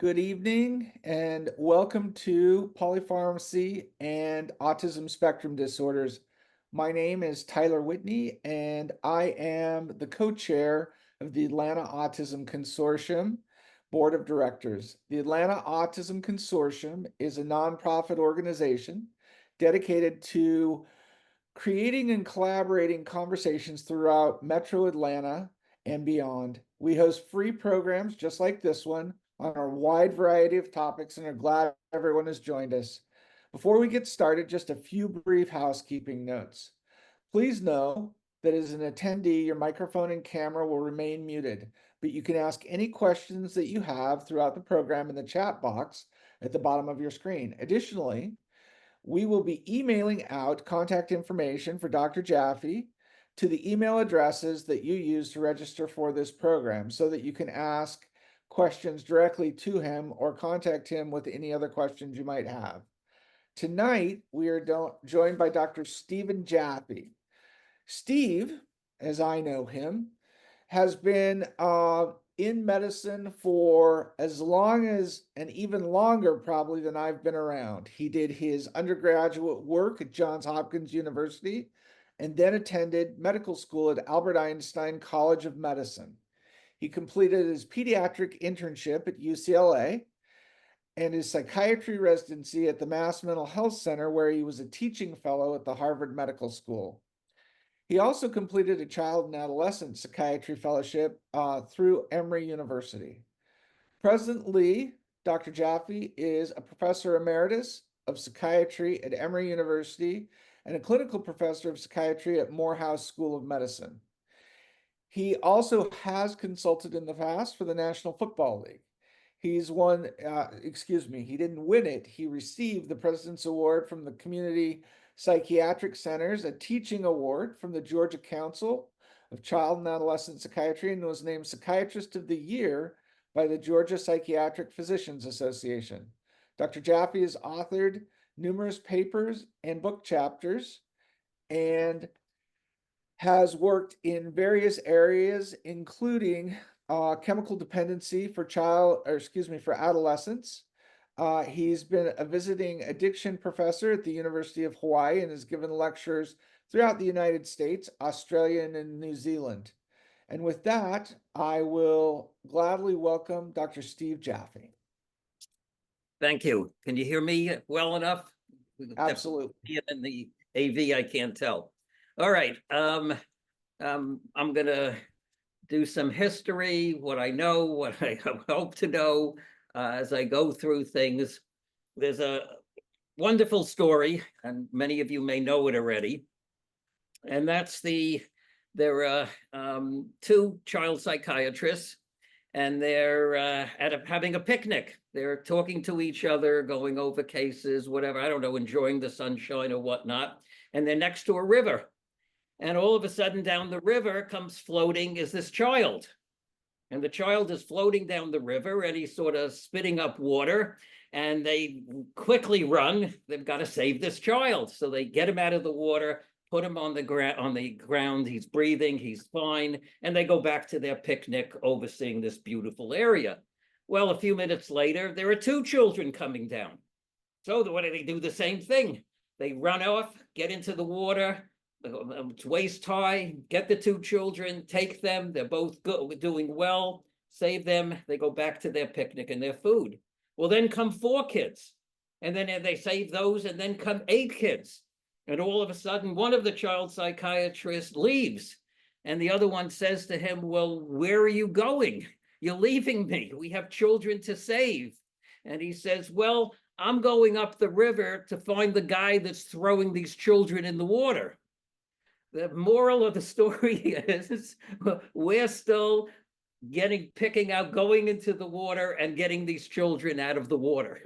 Good evening and welcome to Polypharmacy and Autism Spectrum Disorders. My name is Tyler Whitney and I am the co-chair of the Atlanta Autism Consortium Board of Directors. The Atlanta Autism Consortium is a nonprofit organization dedicated to creating and collaborating conversations throughout Metro Atlanta and beyond. We host free programs just like this one on a wide variety of topics and are glad everyone has joined us. Before we get started, just a few brief housekeeping notes. Please know that as an attendee, your microphone and camera will remain muted, but you can ask any questions that you have throughout the program in the chat box at the bottom of your screen. Additionally, we will be emailing out contact information for Dr. Jaffe to the email addresses that you use to register for this program so that you can ask questions directly to him or contact him with any other questions you might have. Tonight, we are joined by Dr. Stephen Jaffe. Steve, as I know him, has been in medicine for as long as, and even longer probably than I've been around. He did his undergraduate work at Johns Hopkins University and then attended medical school at Albert Einstein College of Medicine. He completed his pediatric internship at UCLA and his psychiatry residency at the Mass Mental Health Center, where he was a teaching fellow at the Harvard Medical School. He also completed a child and adolescent psychiatry fellowship through Emory University. Presently, Dr. Jaffe is a professor emeritus of psychiatry at Emory University and a clinical professor of psychiatry at Morehouse School of Medicine. He also has consulted in the past for the National Football League. He's won, he didn't win it. He received the President's Award from the Community Psychiatric Centers, a teaching award from the Georgia Council of Child and Adolescent Psychiatry, and was named Psychiatrist of the Year by the Georgia Psychiatric Physicians Association. Dr. Jaffe has authored numerous papers and book chapters and has worked in various areas, including chemical dependency for adolescents. He's been a visiting addiction professor at the University of Hawaii and has given lectures throughout the United States, Australia, and New Zealand. And with that, I will gladly welcome Dr. Steve Jaffe. Thank you. Can you hear me well enough? Absolutely. In the AV, I can't tell. All right. I'm going to do some history, what I know, what I hope to know as I go through things. There's a wonderful story, and many of you may know it already. And that's there are two child psychiatrists, and they're having a picnic. They're talking to each other, going over cases, whatever, I don't know, enjoying the sunshine or whatnot. And they're next to a river. And all of a sudden down the river comes floating is this child. And the child is floating down the river and he's sort of spitting up water, and they quickly run. They've got to save this child. So they get him out of the water, put him on the ground. He's breathing, he's fine. And they go back to their picnic overseeing this beautiful area. Well, a few minutes later, there are two children coming down. So what do? They do the same thing. They run off, get into the water, it's waist high, get the two children, take them. They're both good, doing well, save them. They go back to their picnic and their food. Well, then come 4 kids. And then they save those, and then come 8 kids. And all of a sudden, one of the child psychiatrists leaves. And the other one says to him, well, where are you going? You're leaving me. We have children to save. And he says, well, I'm going up the river to find the guy that's throwing these children in the water. The moral of the story is we're still picking out, going into the water and getting these children out of the water.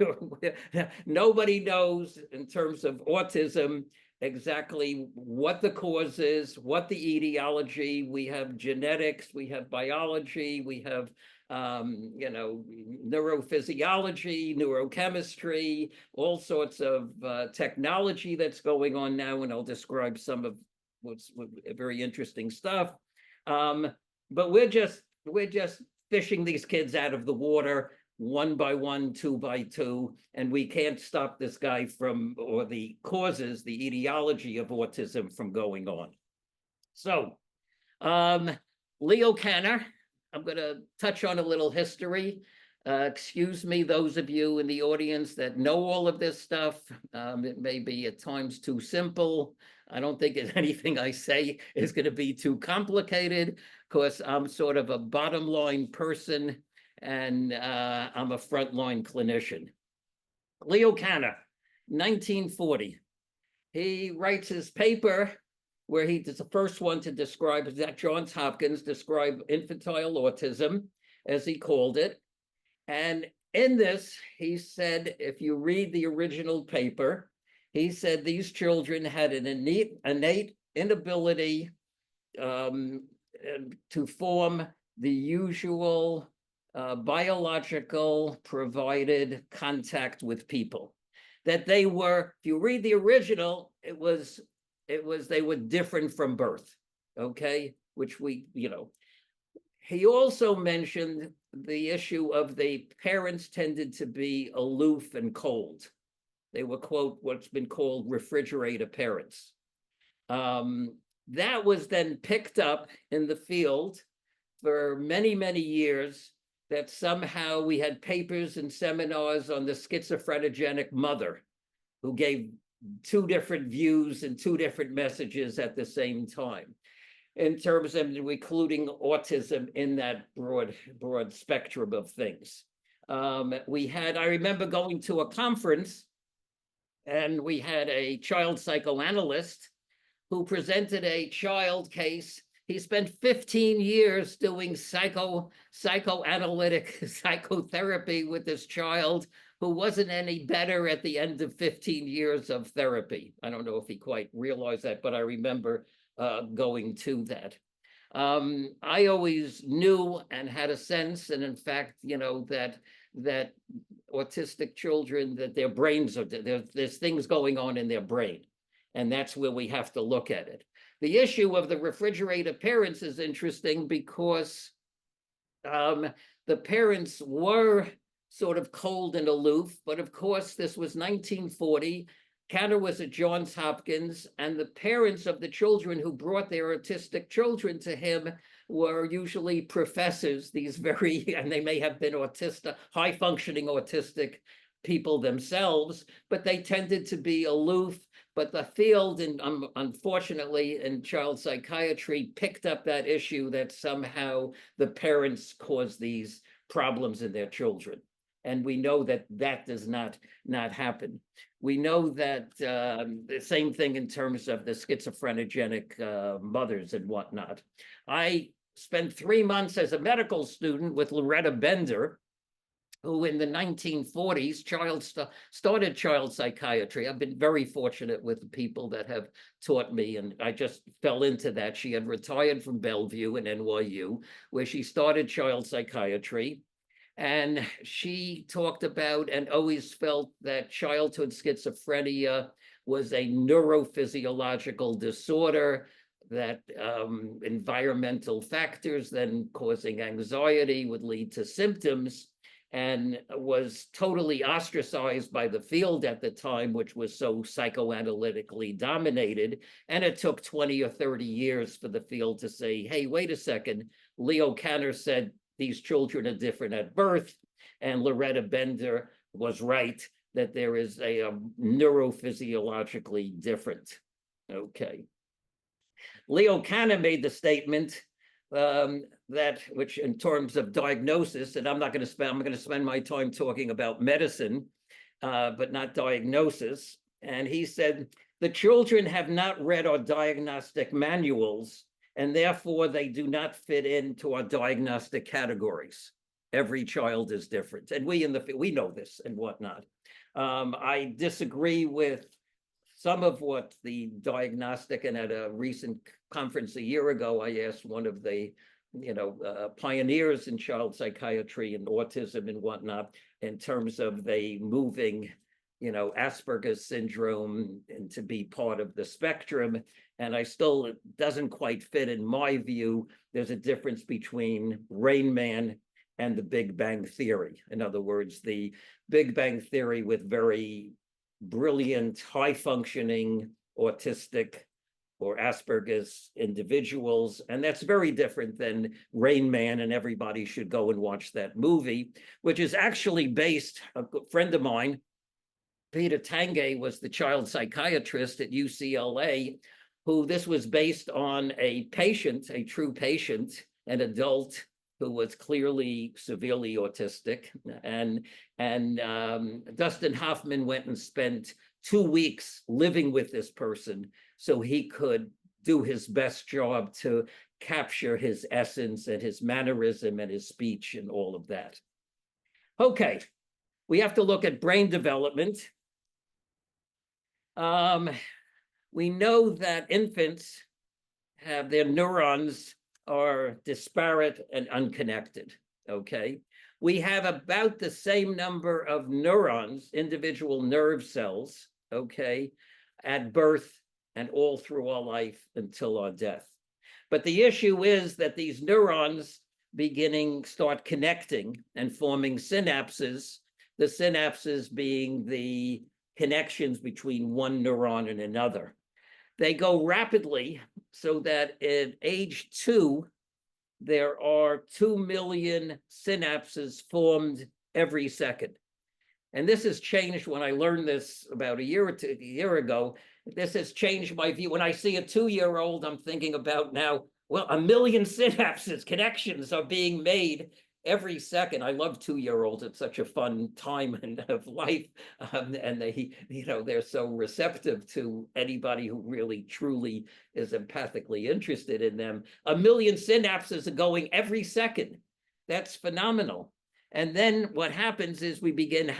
Nobody knows in terms of autism exactly what the cause is, what the etiology. We have genetics, we have biology, we have neurophysiology, neurochemistry, all sorts of technology that's going on now, and I'll describe some of what's very interesting stuff. But we're just fishing these kids out of the water one by one, two by two, and we can't stop this guy from, or the causes, the etiology of autism from going on. So, Leo Kanner, I'm going to touch on a little history. Excuse me, those of you in the audience that know all of this stuff. It may be at times too simple. I don't think anything I say is going to be too complicated, because I'm sort of a bottom line person, and I'm a frontline clinician. Leo Kanner, 1940. He writes his paper where he is the first one to describe, at Johns Hopkins, describe infantile autism, as he called it. And in this, he said, if you read the original paper, he said these children had an innate inability to form the usual biological provided contact with people. That they were, if you read the original, it was they were different from birth, okay? Which we, He also mentioned the issue of the parents tended to be aloof and cold. They were, quote, what's been called refrigerator parents. That was then picked up in the field for many, many years, that somehow we had papers and seminars on the schizophrenic mother who gave two different views and two different messages at the same time, in terms of including autism in that broad spectrum of things. I remember going to a conference, and we had a child psychoanalyst who presented a child case. He spent 15 years doing psychoanalytic psychotherapy with this child who wasn't any better at the end of 15 years of therapy. I don't know if he quite realized that, but I remember going to that. I always knew and had a sense, and in fact, that autistic children, that their brains are, there's things going on in their brain, and that's where we have to look at it. The issue of the refrigerator parents is interesting because the parents were sort of cold and aloof, but of course this was 1940. Kanner was at Johns Hopkins, and the parents of the children who brought their autistic children to him were usually professors, and they may have been high-functioning autistic people themselves, but they tended to be aloof. But the field, and unfortunately in child psychiatry, picked up that issue that somehow the parents cause these problems in their children. And we know that that does not happen. We know that the same thing in terms of the schizophrenic mothers and whatnot. I spent 3 months as a medical student with Loretta Bender, who in the 1940s started child psychiatry. I've been very fortunate with the people that have taught me, and I just fell into that. She had retired from Bellevue and NYU, where she started child psychiatry. And she talked about and always felt that childhood schizophrenia was a neurophysiological disorder, that environmental factors then causing anxiety would lead to symptoms, and was totally ostracized by the field at the time, which was so psychoanalytically dominated. And it took 20 or 30 years for the field to say, hey, wait a second, Leo Kanner said these children are different at birth, and Loretta Bender was right, that there is a neurophysiologically different. Okay. Leo Kanner made the statement that, which in terms of diagnosis, and I'm going to spend my time talking about medicine, but not diagnosis. And he said, the children have not read our diagnostic manuals, and therefore they do not fit into our diagnostic categories. Every child is different, and we know this and whatnot. I disagree with some of what the diagnostic, and at a recent conference a year ago, I asked one of the pioneers in child psychiatry and autism and whatnot, in terms of they moving Asperger's syndrome and to be part of the spectrum. And it doesn't quite fit in my view. There's a difference between Rain Man and the Big Bang Theory. In other words, the Big Bang Theory with very brilliant, high-functioning autistic or Asperger's individuals. And that's very different than Rain Man, and everybody should go and watch that movie, which is actually based, a good friend of mine, Peter Tange, was the child psychiatrist at UCLA, who this was based on a patient, a true patient, an adult who was clearly severely autistic. And Dustin Hoffman went and spent 2 weeks living with this person so he could do his best job to capture his essence and his mannerism and his speech and all of that. Okay, we have to look at brain development. We know that infants have their neurons are disparate and unconnected, okay? We have about the same number of neurons, individual nerve cells, okay, at birth and all through our life until our death. But the issue is that these neurons start connecting and forming synapses, the synapses being the connections between one neuron and another. They go rapidly so that at age 2, there are 2 million synapses formed every second. And this has changed when I learned this about a year ago. This has changed my view. When I see a 2-year-old, I'm thinking about now, well, 1 million synapses, connections are being made every second. I love 2-year-olds. It's such a fun time of life. And they, they're so receptive to anybody who really, truly is empathically interested in them. 1 million synapses are going every second. That's phenomenal. And then what happens is we begin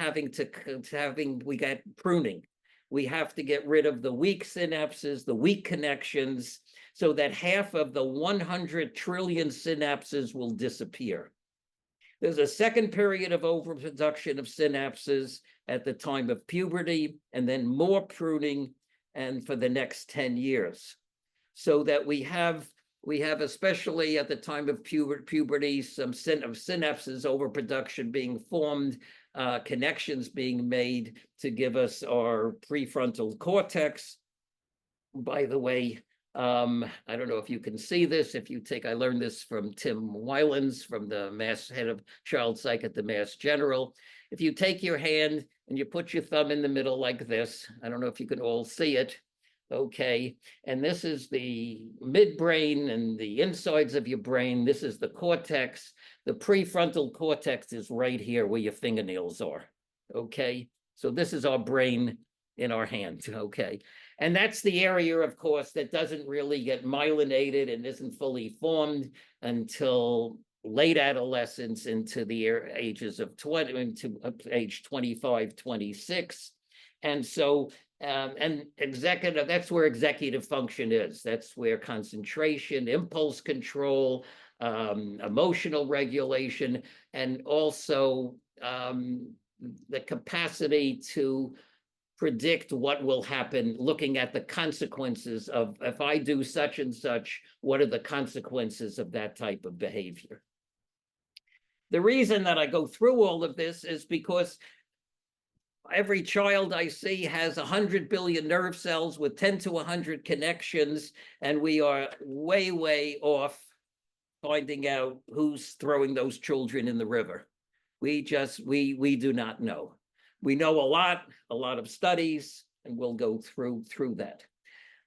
we get pruning. We have to get rid of the weak synapses, the weak connections, so that half of the 100 trillion synapses will disappear. There's a second period of overproduction of synapses at the time of puberty, and then more pruning and for the next 10 years. So that we have especially at the time of puberty, some synapses overproduction being formed, connections being made to give us our prefrontal cortex. By the way, I don't know if you can see this. I learned this from Tim Wylans, from the head of child psych at the Mass General. If you take your hand and you put your thumb in the middle like this, I don't know if you can all see it, okay, and this is the midbrain and the insides of your brain. This is the cortex. The prefrontal cortex is right here where your fingernails are, okay? So this is our brain in our hand, okay? And that's the area, of course, that doesn't really get myelinated and isn't fully formed until late adolescence into the ages of age 25, 26. And so, that's where executive function is. That's where concentration, impulse control, emotional regulation, and also the capacity to predict what will happen, looking at the consequences of, if I do such and such, what are the consequences of that type of behavior? The reason that I go through all of this is because every child I see has 100 billion nerve cells with 10 to 100 connections, and we are way, way off finding out who's throwing those children in the river. We do not know. We know a lot of studies, and we'll go through that.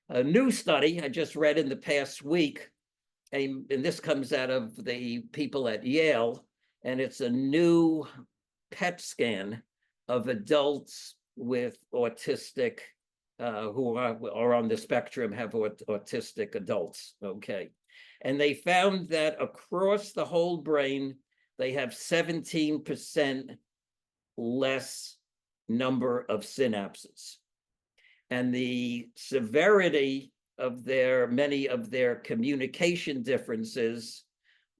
A new study I just read in the past week, and this comes out of the people at Yale, and it's a new PET scan of adults with autistic, who are on the spectrum, have autistic adults, okay? And they found that across the whole brain, they have 17% less number of synapses. And the severity of many of their communication differences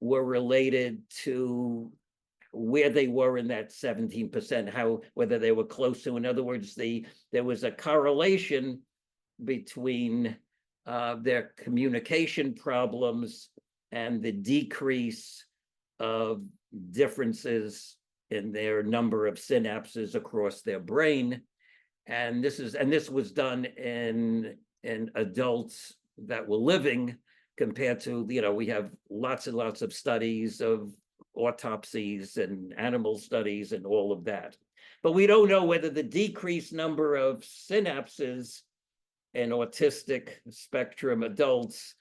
were related to where they were in that 17%, whether they were close to. In other words, there was a correlation between their communication problems and the decrease of differences in their number of synapses across their brain. And this was done in adults that were living, compared to, we have lots and lots of studies of autopsies and animal studies and all of that. But we don't know whether the decreased number of synapses in autistic spectrum adults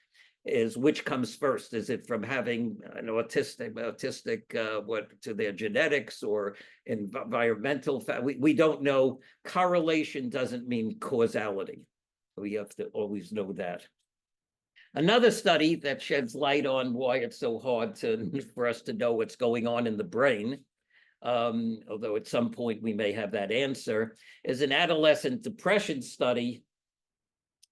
is which comes first. Is it from having an autistic what to their genetics or environmental? We don't know. Correlation doesn't mean causality. We have to always know that. Another study that sheds light on why it's so hard for us to know what's going on in the brain, although at some point we may have that answer, is an adolescent depression study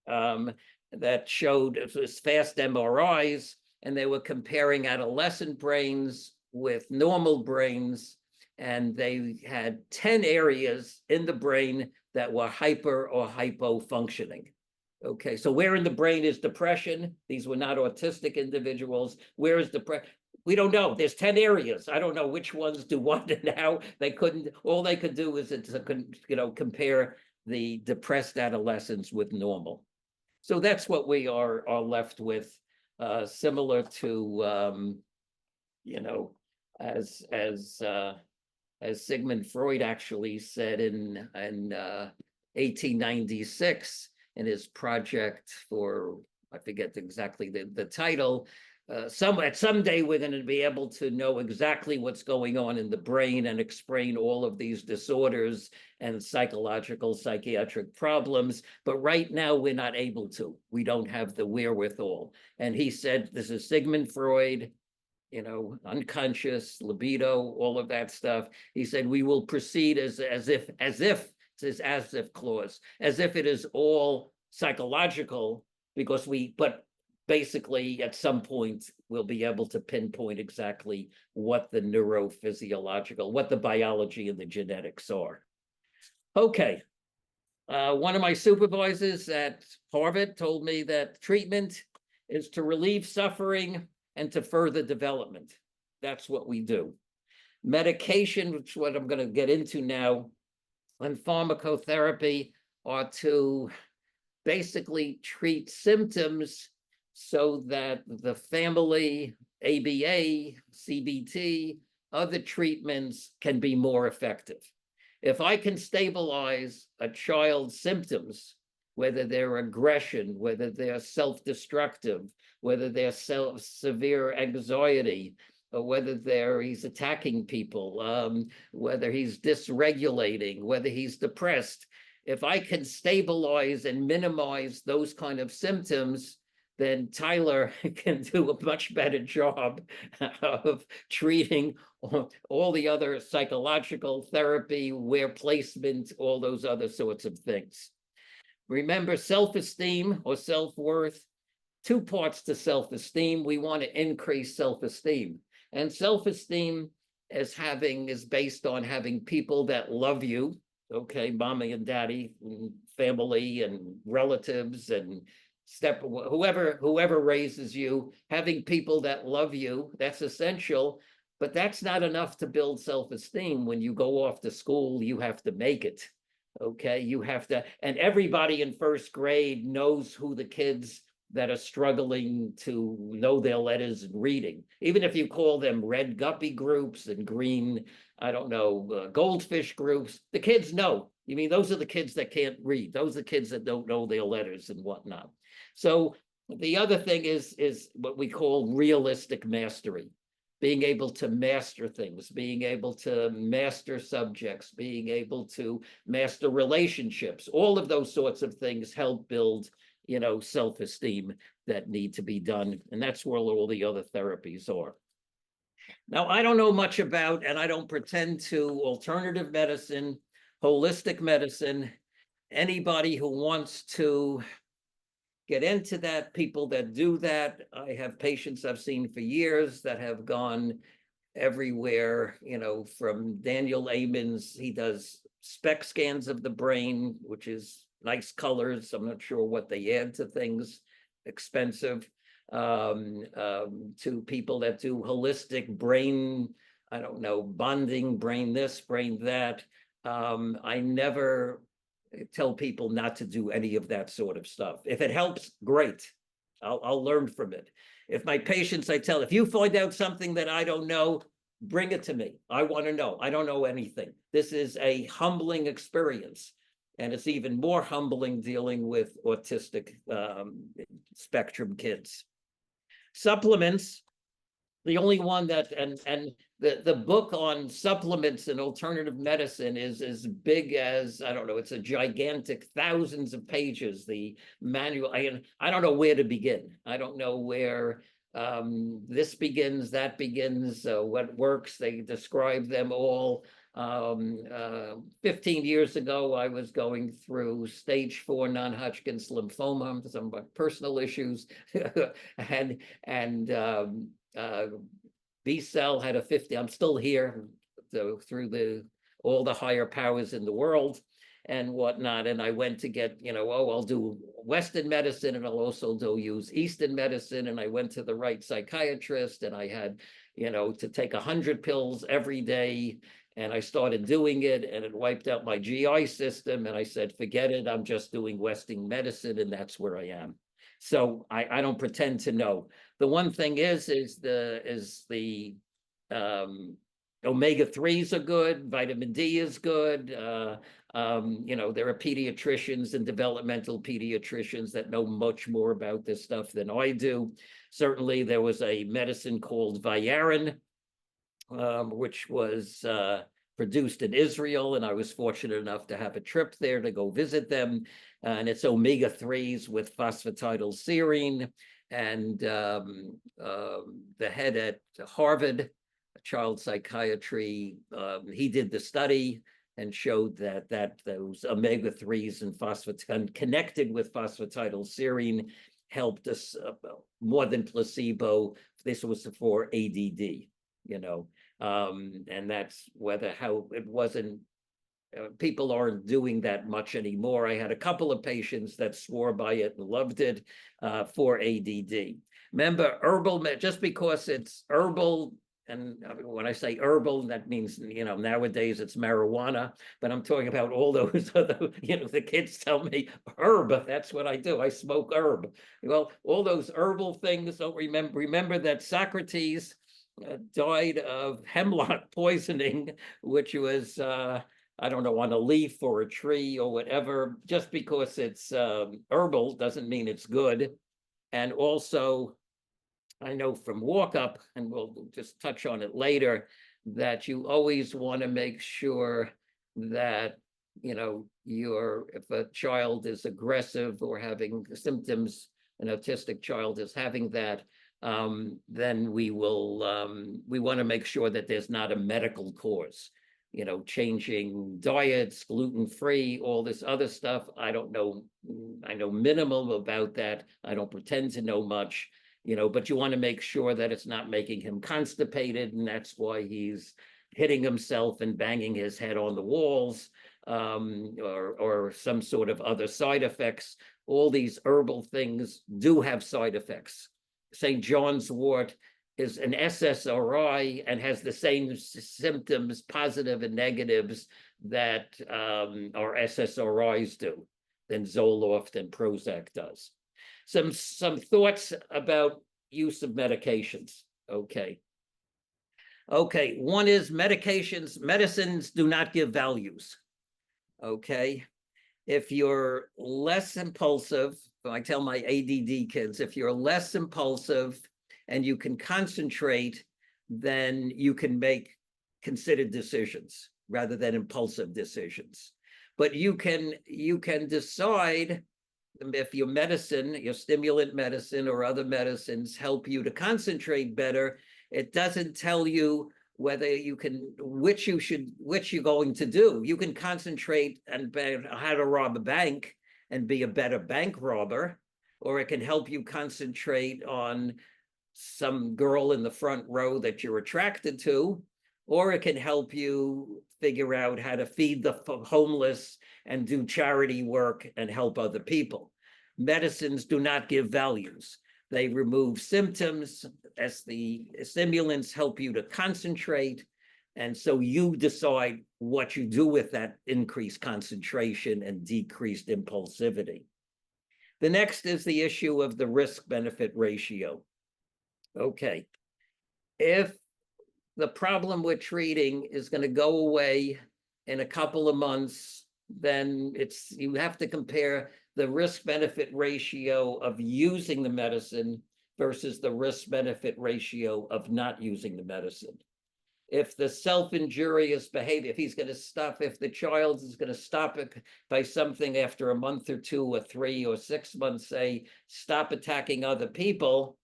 that showed it was fast MRIs, and they were comparing adolescent brains with normal brains, and they had 10 areas in the brain that were hyper or hypo functioning. Okay, so where in the brain is depression? These were not autistic individuals. Where is depression? We don't know. There's 10 areas. I don't know which ones do what and how. All they could do is compare the depressed adolescents with normal. So that's what we are left with, similar to, as Sigmund Freud actually said in 1896 in his project for, I forget exactly the title. Someday we're going to be able to know exactly what's going on in the brain and explain all of these disorders and psychological, psychiatric problems. But right now we're not able to. We don't have the wherewithal. And he said, this is Sigmund Freud, unconscious, libido, all of that stuff. He said, we will proceed as if it's his as if clause, as if it is all psychological, but basically at some point we'll be able to pinpoint exactly what the neurophysiological, what the biology and the genetics are. Okay. One of my supervisors at Harvard told me that treatment is to relieve suffering and to further development. That's what we do. Medication, which is what I'm going to get into now, and pharmacotherapy are to basically treat symptoms so that the family, ABA, CBT, other treatments can be more effective. If I can stabilize a child's symptoms, whether they're aggression, whether they're self-destructive, whether they're severe anxiety, or whether he's attacking people, whether he's dysregulating, whether he's depressed, if I can stabilize and minimize those kind of symptoms, then Tyler can do a much better job of treating all the other psychological therapy, wear placement, all those other sorts of things. Remember, self-esteem or self-worth, two parts to self-esteem. We want to increase self-esteem. And self-esteem is based on having people that love you, okay, mommy and daddy, and family and relatives and whoever raises you, having people that love you, that's essential. But that's not enough to build self-esteem. When you go off to school, you have to make it. Okay, you have to, and everybody in first grade knows who the kids that are struggling to know their letters and reading. Even if you call them red guppy groups and green, goldfish groups, the kids know. You mean those are the kids that can't read. Those are the kids that don't know their letters and whatnot. So the other thing is what we call realistic mastery. Being able to master things, being able to master subjects, being able to master relationships, all of those sorts of things help build, self-esteem that need to be done. And that's where all the other therapies are. Now, I don't know much about, and I don't pretend to, alternative medicine, holistic medicine. Anybody who wants to get into that, people that do that. I have patients I've seen for years that have gone everywhere, from Daniel Amen's, he does SPECT scans of the brain, which is nice colors. I'm not sure what they add to things, expensive. to people that do holistic brain, I don't know, bonding, brain this, brain that. I never tell people not to do any of that sort of stuff. If it helps, great. I'll learn from it. If my patients, I tell, if you find out something that I don't know, bring it to me. I want to know. I don't know anything. This is a humbling experience. And it's even more humbling dealing with autistic spectrum kids. Supplements, the only one that, and the book on supplements and alternative medicine is as big as, I don't know, it's a gigantic, thousands of pages, the manual. I don't know where to begin. I don't know where this begins, that begins, what works. They describe them all. 15 years ago, I was going through stage 4 non-Hodgkin's lymphoma, some of my personal issues, and B cell had a 50. I'm still here, so through all the higher powers in the world and whatnot. And I went to get, I'll do Western medicine and I'll also use Eastern medicine. And I went to the right psychiatrist and I had, to take 100 pills every day. And I started doing it and it wiped out my GI system. And I said, forget it. I'm just doing Western medicine and that's where I am. So I don't pretend to know. The one thing is the omega-3s are good, vitamin D is good. There are pediatricians and developmental pediatricians that know much more about this stuff than I do. Certainly there was a medicine called Viarin, which was produced in Israel, and I was fortunate enough to have a trip there to go visit them. And it's omega-3s with phosphatidylserine. And the head at Harvard, child psychiatry, he did the study and showed that those omega-3s and connected with phosphatidylserine helped us more than placebo. This was for ADD, and that's how it wasn't. People aren't doing that much anymore. I had a couple of patients that swore by it and loved it for ADD. Remember, herbal, just because it's herbal, and when I say herbal, that means, nowadays it's marijuana, but I'm talking about all those other, the kids tell me herb, that's what I do. I smoke herb. Well, all those herbal things, don't remember that Socrates died of hemlock poisoning, which was, I don't know, on a leaf or a tree or whatever. Just because it's herbal doesn't mean it's good. And also, I know from walk-up, and we'll just touch on it later, that you always want to make sure that, if a child is aggressive or having symptoms, an autistic child is having that, then we want to make sure that there's not a medical cause. Changing diets, gluten-free, all this other stuff. I don't know. I know minimal about that. I don't pretend to know much, but you want to make sure that it's not making him constipated, and that's why he's hitting himself and banging his head on the walls, or some sort of other side effects. All these herbal things do have side effects. St. John's wort is an SSRI and has the same symptoms, positive and negatives, that our SSRIs do, than Zoloft and Prozac does. Some thoughts about use of medications. Okay, one is medicines do not give values. Okay, if you're less impulsive, I tell my ADD kids, if you're less impulsive and you can concentrate, then you can make considered decisions rather than impulsive decisions. But you can decide if your medicine, your stimulant medicine or other medicines help you to concentrate better. It doesn't tell you whether you can, which you're going to do. You can concentrate on how to rob a bank and be a better bank robber, or it can help you concentrate on some girl in the front row that you're attracted to, or it can help you figure out how to feed the homeless and do charity work and help other people. Medicines do not give values. They remove symptoms as the stimulants help you to concentrate. And so you decide what you do with that increased concentration and decreased impulsivity. The next is the issue of the risk-benefit ratio. Okay, if the problem we're treating is going to go away in a couple of months, then you have to compare the risk-benefit ratio of using the medicine versus the risk-benefit ratio of not using the medicine. If the self-injurious behavior, if the child is going to stop it by something after a month or 2 or 3 or 6 months, say, stop attacking other people,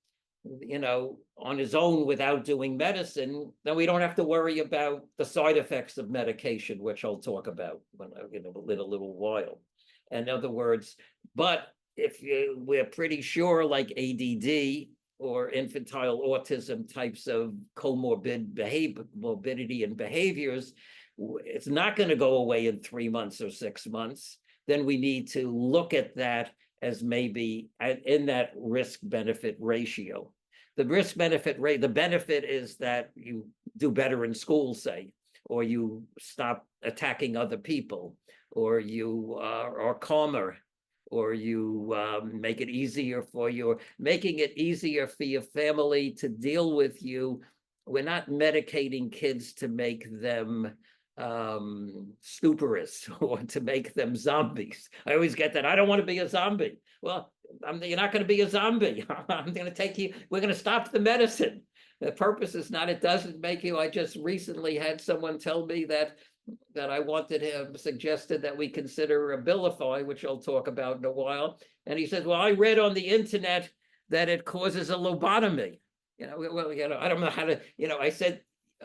on his own without doing medicine, then we don't have to worry about the side effects of medication, which I'll talk about in a little while. In other words, but if we're pretty sure, like ADD or infantile autism types of morbidity and behaviors, it's not going to go away in 3 months or 6 months. Then we need to look at that as maybe in that risk-benefit ratio. The risk-benefit rate, the benefit is that you do better in school, say, or you stop attacking other people, or you are calmer, or you making it easier for your family to deal with you. We're not medicating kids to make them stuporous or to make them zombies. I always get that. I don't want to be a zombie. Well, you're not going to be a zombie. I'm going to take you. We're going to stop the medicine. The purpose is not, it doesn't make you. I just recently had someone tell me that I wanted him, suggested that we consider Abilify, which I'll talk about in a while. And he said, well, I read on the internet that it causes a lobotomy. I don't know how to, I said,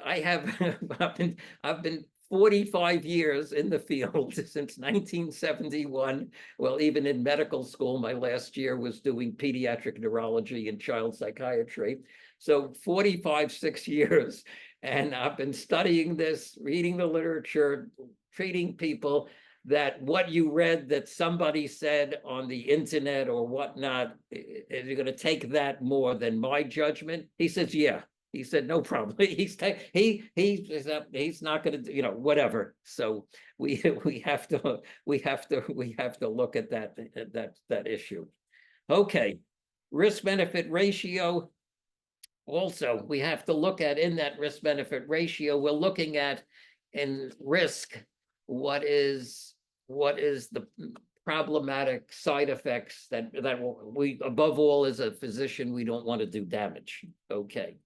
I've been 45 years in the field since 1971. Well, even in medical school, my last year was doing pediatric neurology and child psychiatry. So 6 years. And I've been studying this, reading the literature, treating people, that what you read that somebody said on the internet or whatnot, you're going to take that more than my judgment? He says, yeah. He said, no problem. He's not going to, whatever. So we have to look at that issue. Okay, risk-benefit ratio. Also, we have to look at, in that risk-benefit ratio, we're looking at in risk, what is the problematic side effects that we, above all, as a physician, we don't want to do damage. Okay.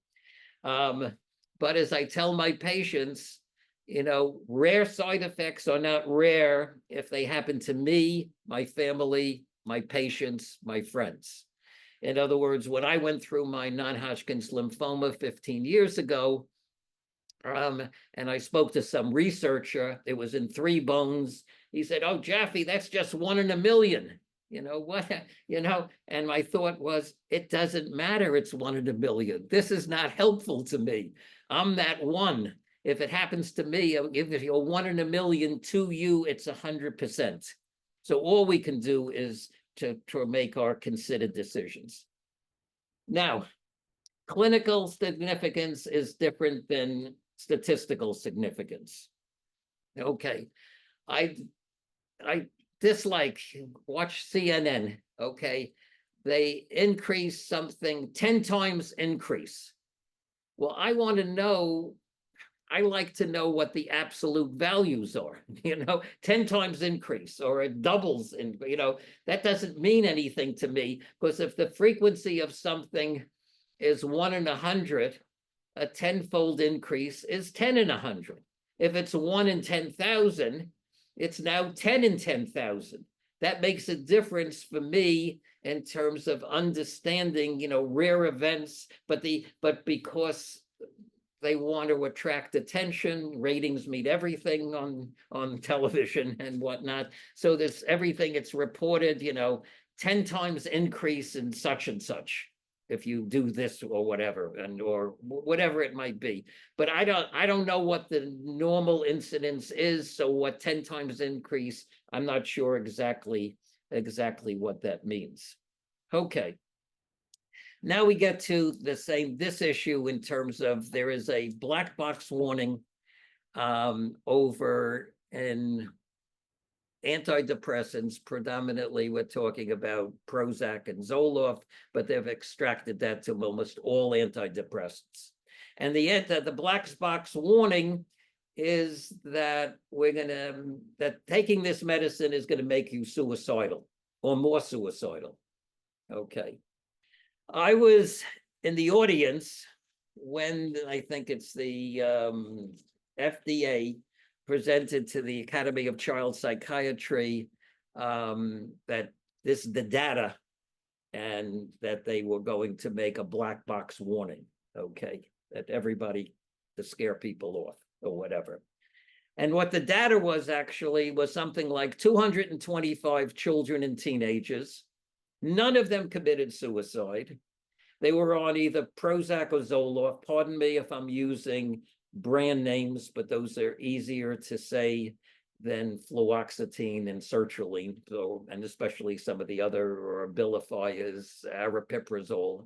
But as I tell my patients, rare side effects are not rare if they happen to me, my family, my patients, my friends. In other words, when I went through my non-Hodgkin's lymphoma 15 years ago, and I spoke to some researcher, it was in 3 bones. He said, oh, Jaffe, that's just 1 in a million. And my thought was, it doesn't matter. It's 1 in a million. This is not helpful to me. I'm that one. If it happens to me, if you're 1 in a million to you, it's 100%. So all we can do is to make our considered decisions. Now, clinical significance is different than statistical significance. Okay, I watch CNN, okay? They increase something 10 times increase. Well, I like to know what the absolute values are, 10 times increase, or it doubles, that doesn't mean anything to me, because if the frequency of something is 1 in 100, a 10-fold increase is 10 in 100. If it's 1 in 10,000, it's now 10 in 10,000. That makes a difference for me in terms of understanding, rare events, but because they want to attract attention, ratings mean everything on television and whatnot. So there's everything, it's reported, 10 times increase in such and such if you do this or whatever, or whatever it might be. But I don't know what the normal incidence is. So what 10 times increase, I'm not sure exactly what that means. Okay. now we get to this issue in terms of there is a black box warning over in antidepressants. Predominantly, we're talking about Prozac and Zoloft, but they've extracted that to almost all antidepressants. And the black box warning is that that taking this medicine is gonna make you suicidal or more suicidal. Okay. I was in the audience when I think it's the FDA presented to the Academy of Child Psychiatry that the data, and that they were going to make a black box warning, okay, that everybody, to scare people off or whatever. And what the data was actually was something like 225 children and teenagers. None of them committed suicide. They were on either Prozac or Zoloft. Pardon me if I'm using brand names, but those are easier to say than fluoxetine and sertraline, and especially some of the other, or Abilify, aripiprazole.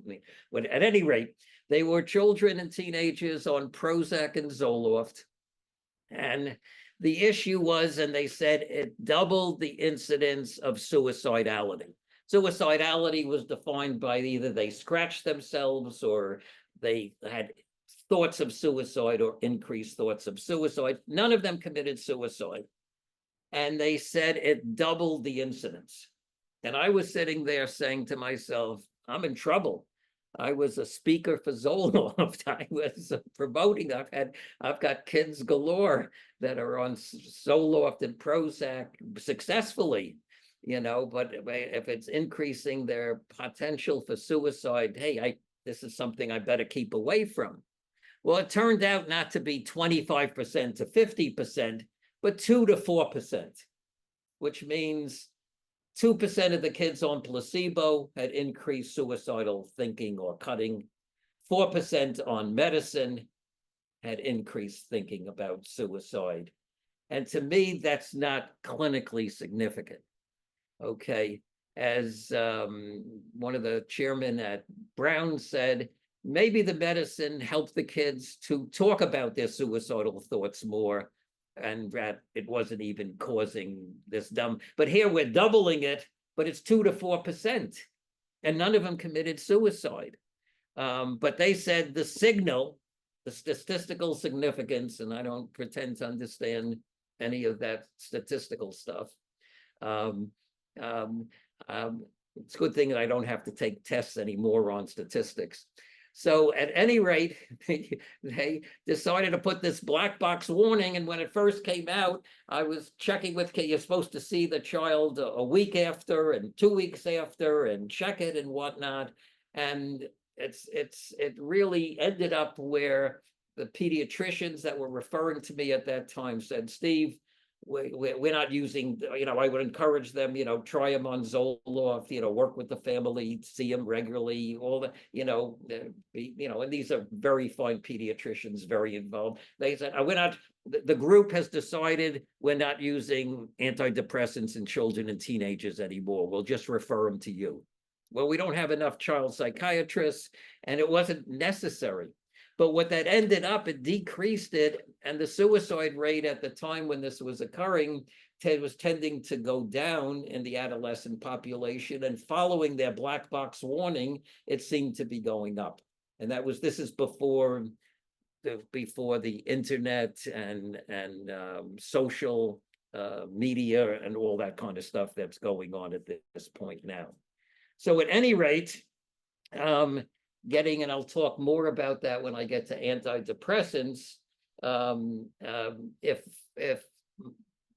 But at any rate, they were children and teenagers on Prozac and Zoloft. And the issue was, and they said it doubled the incidence of suicidality. Suicidality was defined by either they scratched themselves or they had thoughts of suicide or increased thoughts of suicide. None of them committed suicide. And they said it doubled the incidence. And I was sitting there saying to myself, I'm in trouble. I was a speaker for Zoloft. I was promoting. I've got kids galore that are on Zoloft and Prozac successfully, but if it's increasing their potential for suicide, hey, this is something I better keep away from. Well, it turned out not to be 25% to 50%, but 2 to 4%, which means 2% of the kids on placebo had increased suicidal thinking or cutting. 4% on medicine had increased thinking about suicide. And to me, that's not clinically significant. Okay. As one of the chairmen at Brown said, maybe the medicine helped the kids to talk about their suicidal thoughts more, and that it wasn't even causing this dumb. But here we're doubling it, but it's 2 to 4%, and none of them committed suicide. But they said the signal, the statistical significance, and I don't pretend to understand any of that statistical stuff. It's a good thing that I don't have to take tests anymore on statistics. So at any rate, they decided to put this black box warning. And when it first came out, I was checking with, you're supposed to see the child a week after and 2 weeks after and check it and whatnot. And it really ended up where the pediatricians that were referring to me at that time said, Steve, we're not using, I would encourage them, try them on Zoloft, work with the family, see them regularly, all the, and these are very fine pediatricians, very involved. They said, we're not, the group has decided we're not using antidepressants in children and teenagers anymore. We'll just refer them to you. Well, we don't have enough child psychiatrists, and it wasn't necessary. But what that ended up, it decreased it, and the suicide rate at the time when this was occurring was tending to go down in the adolescent population, and following their black box warning, it seemed to be going up. And this is before the internet and social media and all that kind of stuff that's going on at this point now. So at any rate, and I'll talk more about that when I get to antidepressants. If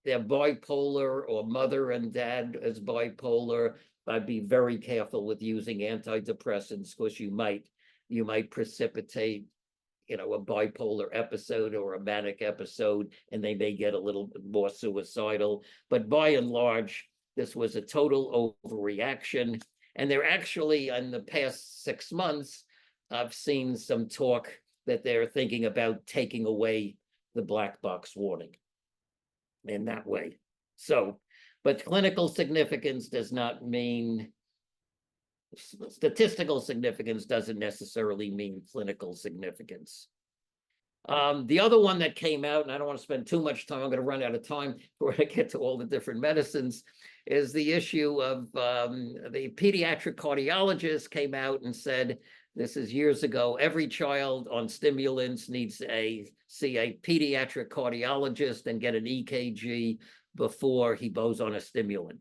they're bipolar or mother and dad is bipolar, I'd be very careful with using antidepressants, because you might precipitate, a bipolar episode or a manic episode, and they may get a little bit more suicidal. But by and large, this was a total overreaction. And they're actually, in the past 6 months, I've seen some talk that they're thinking about taking away the black box warning in that way. So, but clinical significance does not mean Statistical significance doesn't necessarily mean clinical significance. The other one that came out, and I don't want to spend too much time, I'm going to run out of time before I get to all the different medicines, is the issue of the pediatric cardiologist came out and said, this is years ago, every child on stimulants needs to see a pediatric cardiologist and get an EKG before he goes on a stimulant.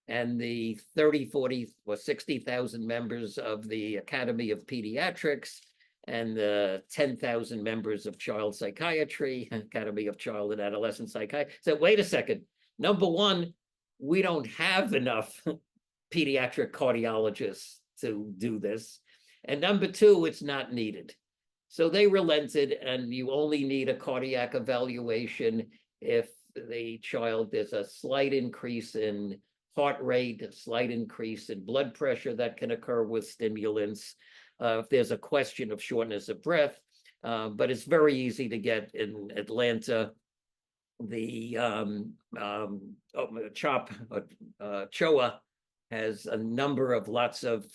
And the 30, 40, or 60,000 members of the Academy of Pediatrics and the 10,000 members of child psychiatry, Academy of Child and Adolescent Psychiatry, said, wait a second, number one, we don't have enough pediatric cardiologists to do this. And number two, it's not needed. So they relented, and you only need a cardiac evaluation if the child, there's a slight increase in heart rate, a slight increase in blood pressure that can occur with stimulants, if there's a question of shortness of breath, but it's very easy to get in Atlanta. The CHOA has a number of lots of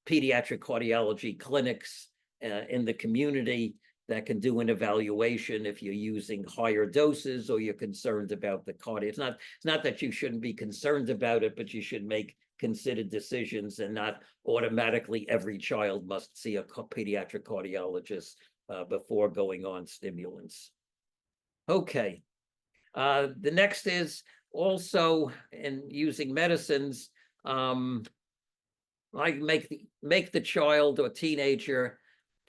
pediatric cardiology clinics in the community that can do an evaluation if you're using higher doses or you're concerned about the cardio. It's not that you shouldn't be concerned about it, but you should make considered decisions, and not automatically every child must see a pediatric cardiologist before going on stimulants. Okay. The next is also in using medicines. I make the child or teenager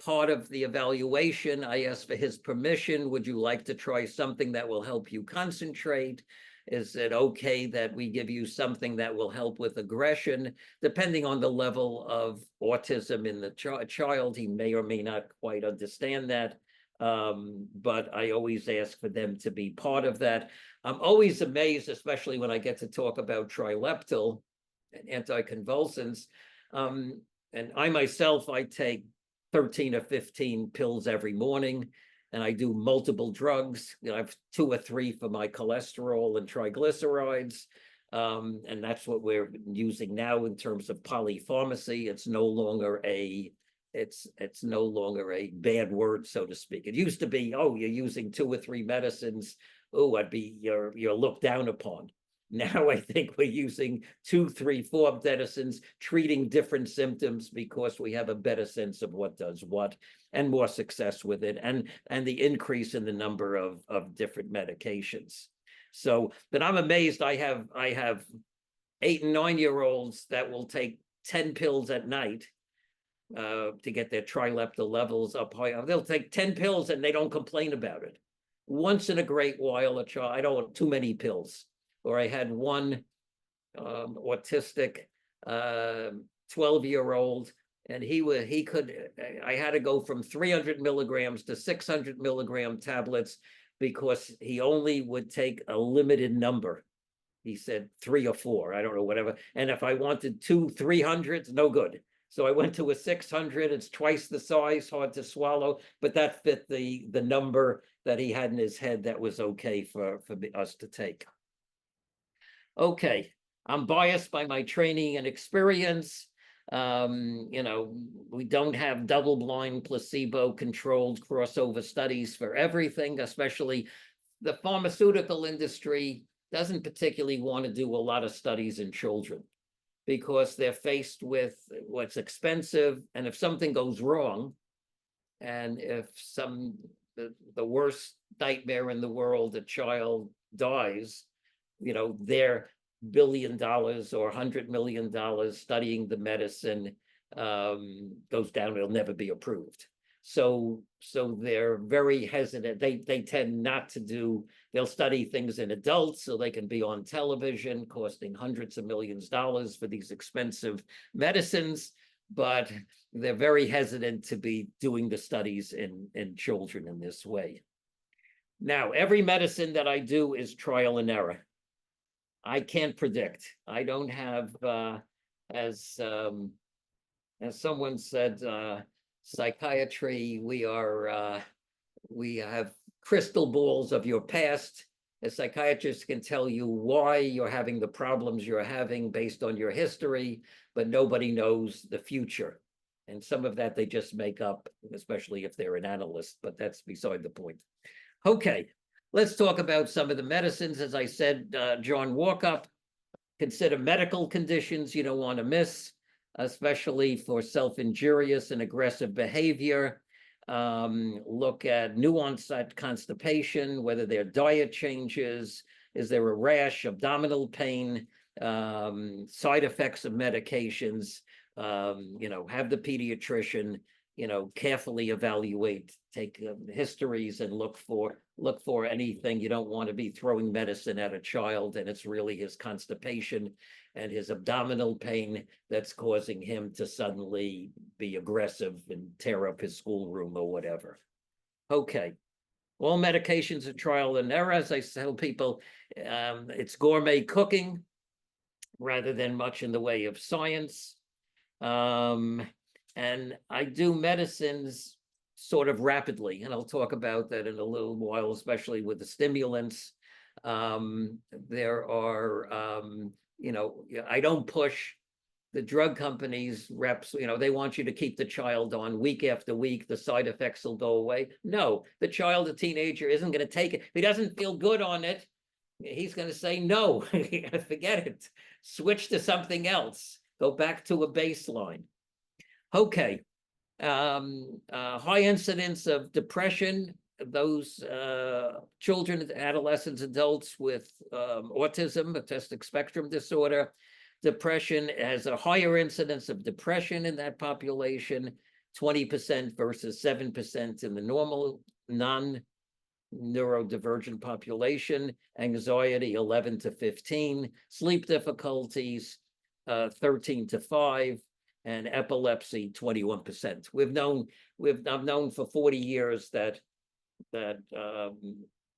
part of the evaluation. I ask for his permission. Would you like to try something that will help you concentrate? Is it okay that we give you something that will help with aggression? Depending on the level of autism in the child, he may or may not quite understand that. But I always ask for them to be part of that. I'm always amazed, especially when I get to talk about trileptal and anticonvulsants. And I myself, I take 13 or 15 pills every morning, and I do multiple drugs. I have 2 or 3 for my cholesterol and triglycerides. And that's what we're using now in terms of polypharmacy. It's no longer a bad word, so to speak. It used to be, oh, you're using 2 or 3 medicines. Oh, you're looked down upon. Now I think we're using 2, 3, 4 medicines, treating different symptoms because we have a better sense of what does what and more success with it, and the increase in the number of different medications. So, but I'm amazed. I have 8 and 9-year-olds that will take 10 pills at night to get their trileptal levels up high. They'll take 10 pills and they don't complain about it. Once in a great while, a child, I don't want too many pills. Or I had one autistic 12-year-old, and I had to go from 300 milligrams to 600 milligram tablets because he only would take a limited number. He said 3 or 4, I don't know, whatever. And if I wanted 2 300s, no good. So I went to a 600. It's twice the size, hard to swallow, but that fit the number that he had in his head that was okay for us to take. Okay, I'm biased by my training and experience. We don't have double-blind, placebo-controlled crossover studies for everything, especially the pharmaceutical industry doesn't particularly want to do a lot of studies in children because they're faced with what's expensive, and if something goes wrong, and if the worst nightmare in the world, a child dies, their $1 billion or $100 million studying the medicine goes down. It'll never be approved. So they're very hesitant. They tend not to do. They'll study things in adults so they can be on television, costing hundreds of millions of dollars for these expensive medicines. But they're very hesitant to be doing the studies in children in this way. Now, every medicine that I do is trial and error. I can't predict. I don't have, as someone said, psychiatry, we have crystal balls of your past. A psychiatrist can tell you why you're having the problems you're having based on your history, but nobody knows the future. And some of that they just make up, especially if they're an analyst, but that's beside the point. Okay, let's talk about some of the medicines. As I said, John Walkup, consider medical conditions you don't want to miss, especially for self-injurious and aggressive behavior. Look at nuanced constipation, whether there are diet changes, is there a rash, abdominal pain, side effects of medications, have the pediatrician, carefully evaluate, take histories and look for anything. You don't want to be throwing medicine at a child and it's really his constipation and his abdominal pain that's causing him to suddenly be aggressive and tear up his schoolroom or whatever. Okay. All medications are trial and error. As I tell people, it's gourmet cooking rather than much in the way of science. And I do medicines sort of rapidly, and I'll talk about that in a little while, especially with the stimulants. There are, I don't push the drug companies reps, they want you to keep the child on week after week, the side effects will go away. No, the child, a teenager, isn't going to take it. If he doesn't feel good on it, he's going to say, no, forget it. Switch to something else. Go back to a baseline. Okay. High incidence of depression, those children, adolescents, adults with autism, autistic spectrum disorder. Depression has a higher incidence of depression in that population, 20% versus 7% in the normal non-neurodivergent population. Anxiety, 11 to 15. Sleep difficulties, 13 to 5. And epilepsy, 21%. I've known for 40 years that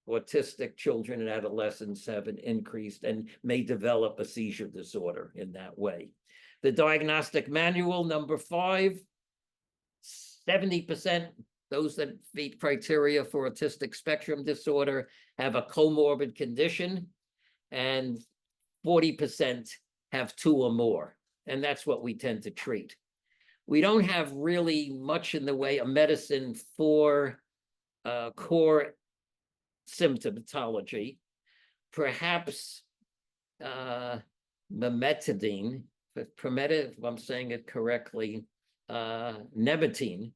autistic children and adolescents have an increased and may develop a seizure disorder in that way. The diagnostic manual, number 5, 70%, those that meet criteria for autistic spectrum disorder have a comorbid condition, and 40% have 2 or more. And that's what we tend to treat. We don't have really much in the way of medicine for core symptomatology. Perhaps memetidine, if I'm saying it correctly, nemetine.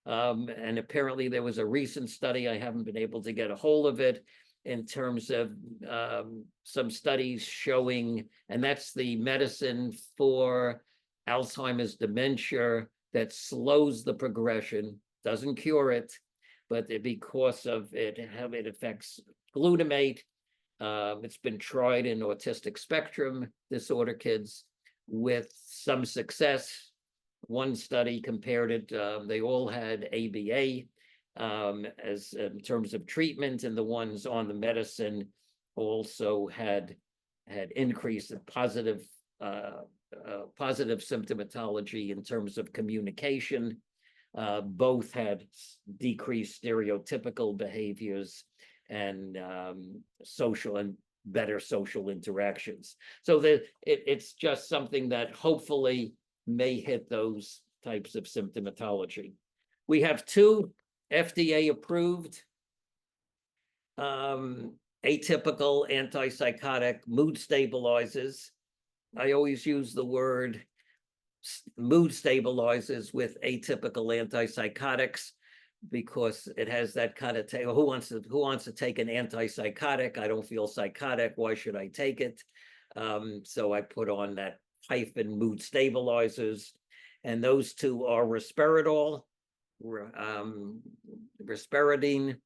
And apparently there was a recent study, I haven't been able to get a hold of it, in terms of some studies showing, and that's the medicine for Alzheimer's dementia that slows the progression, doesn't cure it, but because of it, how it affects glutamate. It's been tried in autistic spectrum disorder kids with some success. One study compared it, they all had ABA as in terms of treatment, and the ones on the medicine also had increased positive symptomatology in terms of communication. Both had decreased stereotypical behaviors and social and better social interactions. So it's just something that hopefully may hit those types of symptomatology. We have 2 FDA approved atypical antipsychotic mood stabilizers. I always use the word mood stabilizers with atypical antipsychotics because it has that kind of who wants to take an antipsychotic? I don't feel psychotic. Why should I take it? So I put on that hyphen mood stabilizers, and those 2 are risperidone, risperidine,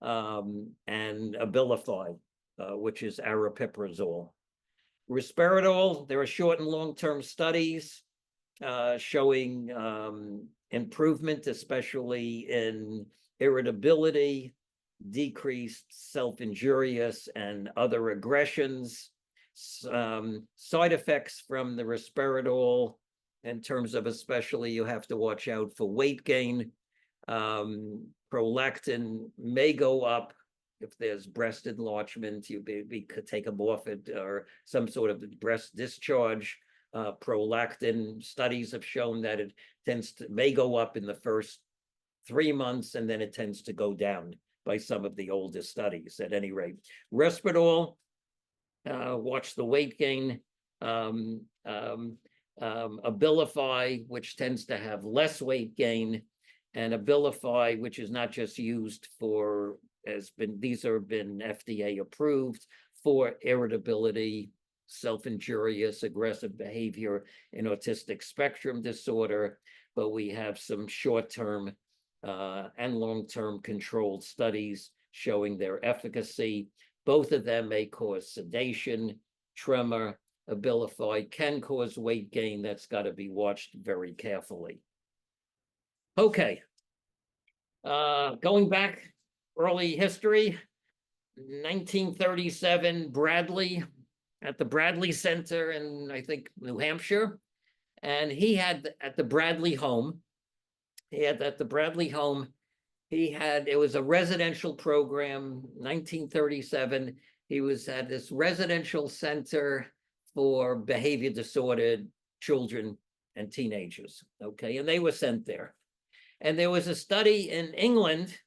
and Abilify, which is aripiprazole. Risperidone, there are short and long-term studies showing improvement, especially in irritability, decreased self-injurious and other aggressions. Side effects from the risperidone in terms of, especially, you have to watch out for weight gain. Prolactin may go up if there's breast enlargement, we could take them off it, or some sort of breast discharge. Prolactin studies have shown that it may go up in the first 3 months, and then it tends to go down by some of the older studies. At any rate, Risperdal, watch the weight gain. Abilify, which tends to have less weight gain, and Abilify, which is not just used for, these have been FDA approved for irritability, self-injurious, aggressive behavior in autistic spectrum disorder, but we have some short-term and long-term controlled studies showing their efficacy. Both of them may cause sedation, tremor. Abilify can cause weight gain. That's got to be watched very carefully. Okay. Going back early history, 1937, Bradley, at the Bradley Center in, I think, New Hampshire. And he had at the Bradley home, it was a residential program, 1937. He was at this residential center for behavior disordered children and teenagers, okay? And they were sent there. And there was a study in England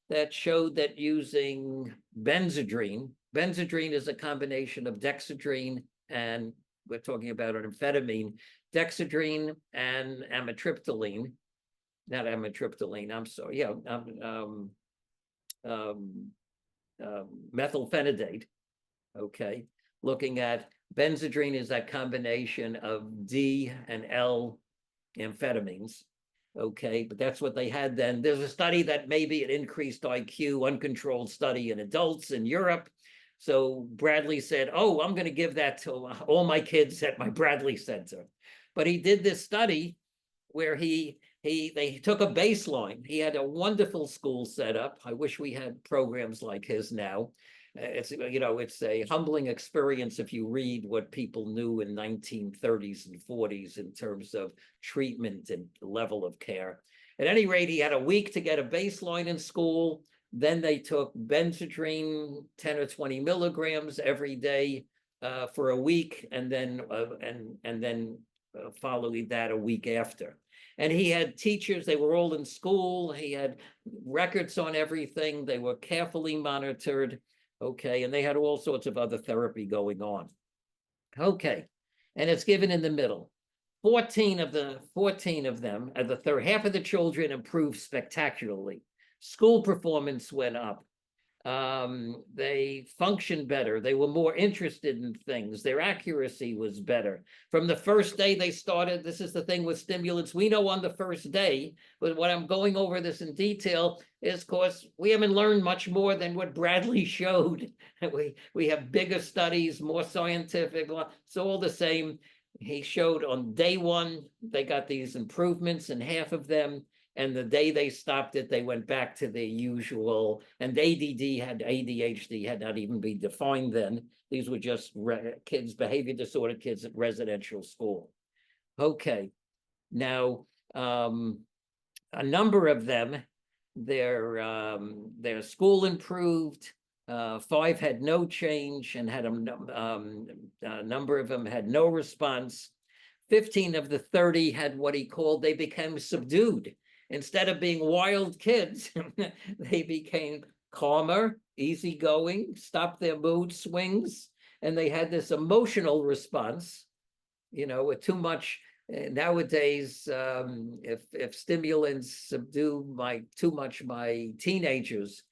that showed that using Benzedrine is a combination of dexedrine, and we're talking about an amphetamine, dexedrine and amitriptyline, not amitriptyline, I'm sorry, yeah, methylphenidate, okay? Looking at Benzedrine is that combination of D and L amphetamines, okay? But that's what they had then. There's a study that maybe it increased IQ, uncontrolled study in adults in Europe. So Bradley said, oh, I'm going to give that to all my kids at my Bradley Center. But he did this study where they took a baseline. He had a wonderful school set up. I wish we had programs like his now. It's a humbling experience if you read what people knew in 1930s and 40s in terms of treatment and level of care. At any rate, he had a week to get a baseline in school. Then they took Benzedrine 10 or 20 milligrams every day for a week, and then following that a week after. And he had teachers, they were all in school. He had records on everything. They were carefully monitored. Okay, and they had all sorts of other therapy going on. Okay, and it's given in the middle. 14 of them, half of the children improved spectacularly. School performance went up. They functioned better. They were more interested in things. Their accuracy was better. From the first day they started, this is the thing with stimulants, we know on the first day, but what I'm going over this in detail is, of course, we haven't learned much more than what Bradley showed. We have bigger studies, more scientific, it's all the same. He showed on day one, they got these improvements in half of them. And the day they stopped it, they went back to the usual. And ADHD had not even been defined then. These were just kids, behavior disordered kids at residential school. Okay, now a number of them, their school improved. 5 had no change, and had a number of them had no response. 15 of the 30 had what he called, they became subdued. Instead of being wild kids, they became calmer, easygoing, stopped their mood swings, and they had this emotional response, with too much. Nowadays, if stimulants subdue too much my teenagers,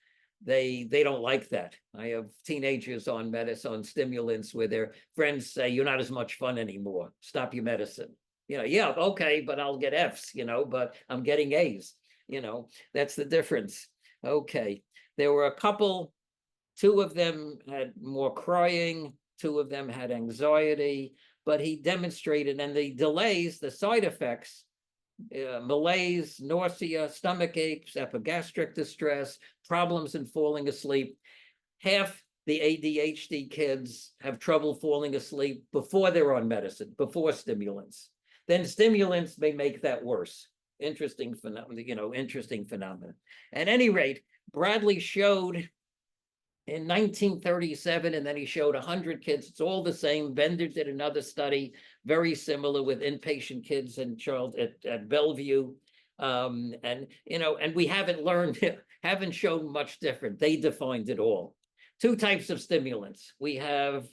they don't like that. I have teenagers on medicine, on stimulants, where their friends say, you're not as much fun anymore, stop your medicine. Yeah, okay, but I'll get Fs, but I'm getting As, that's the difference. Okay, there were a couple, 2 of them had more crying, 2 of them had anxiety, but he demonstrated, and the delays, the side effects, malaise, nausea, stomach aches, epigastric distress, problems in falling asleep. Half the ADHD kids have trouble falling asleep before they're on medicine, before stimulants. Then stimulants may make that worse. Interesting phenomenon, interesting phenomenon. At any rate, Bradley showed in 1937, and then he showed 100 kids. It's all the same. Bender did another study, very similar with inpatient kids and child at Bellevue. And we haven't learned, haven't shown much different. They defined it all. Two types of stimulants. We have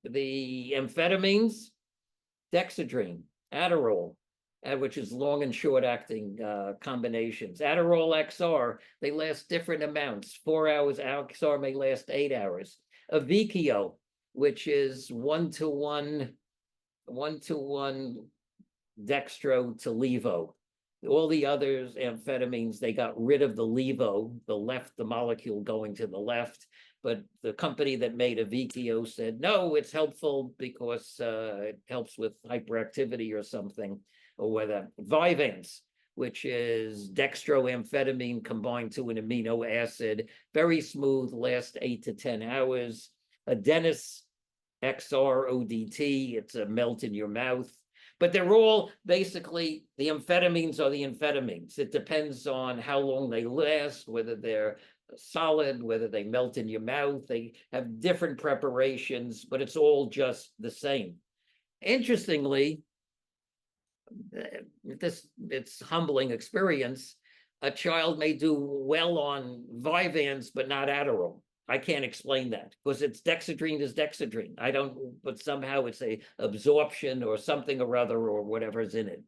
the amphetamines, dexedrine, Adderall, which is long and short acting combinations. Adderall XR, they last different amounts. 4 hours, XR may last 8 hours. Avicio, which is 1-to-1 dextro to levo. All the others, amphetamines, they got rid of the levo, the molecule going to the left. But the company that made Avicio said, no, it's helpful because it helps with hyperactivity or something, or whether Vyvanse, which is dextroamphetamine combined to an amino acid, very smooth, lasts 8 to 10 hours. Adenis XR ODT, it's a melt in your mouth. But they're all basically, the amphetamines are the amphetamines. It depends on how long they last, whether they're solid, whether they melt in your mouth. They have different preparations, but it's all just the same. Interestingly, it's humbling experience. A child may do well on Vyvanse, but not Adderall. I can't explain that because it's dexedrine is dexedrine. I don't, but somehow it's a absorption or something or other or whatever's in it.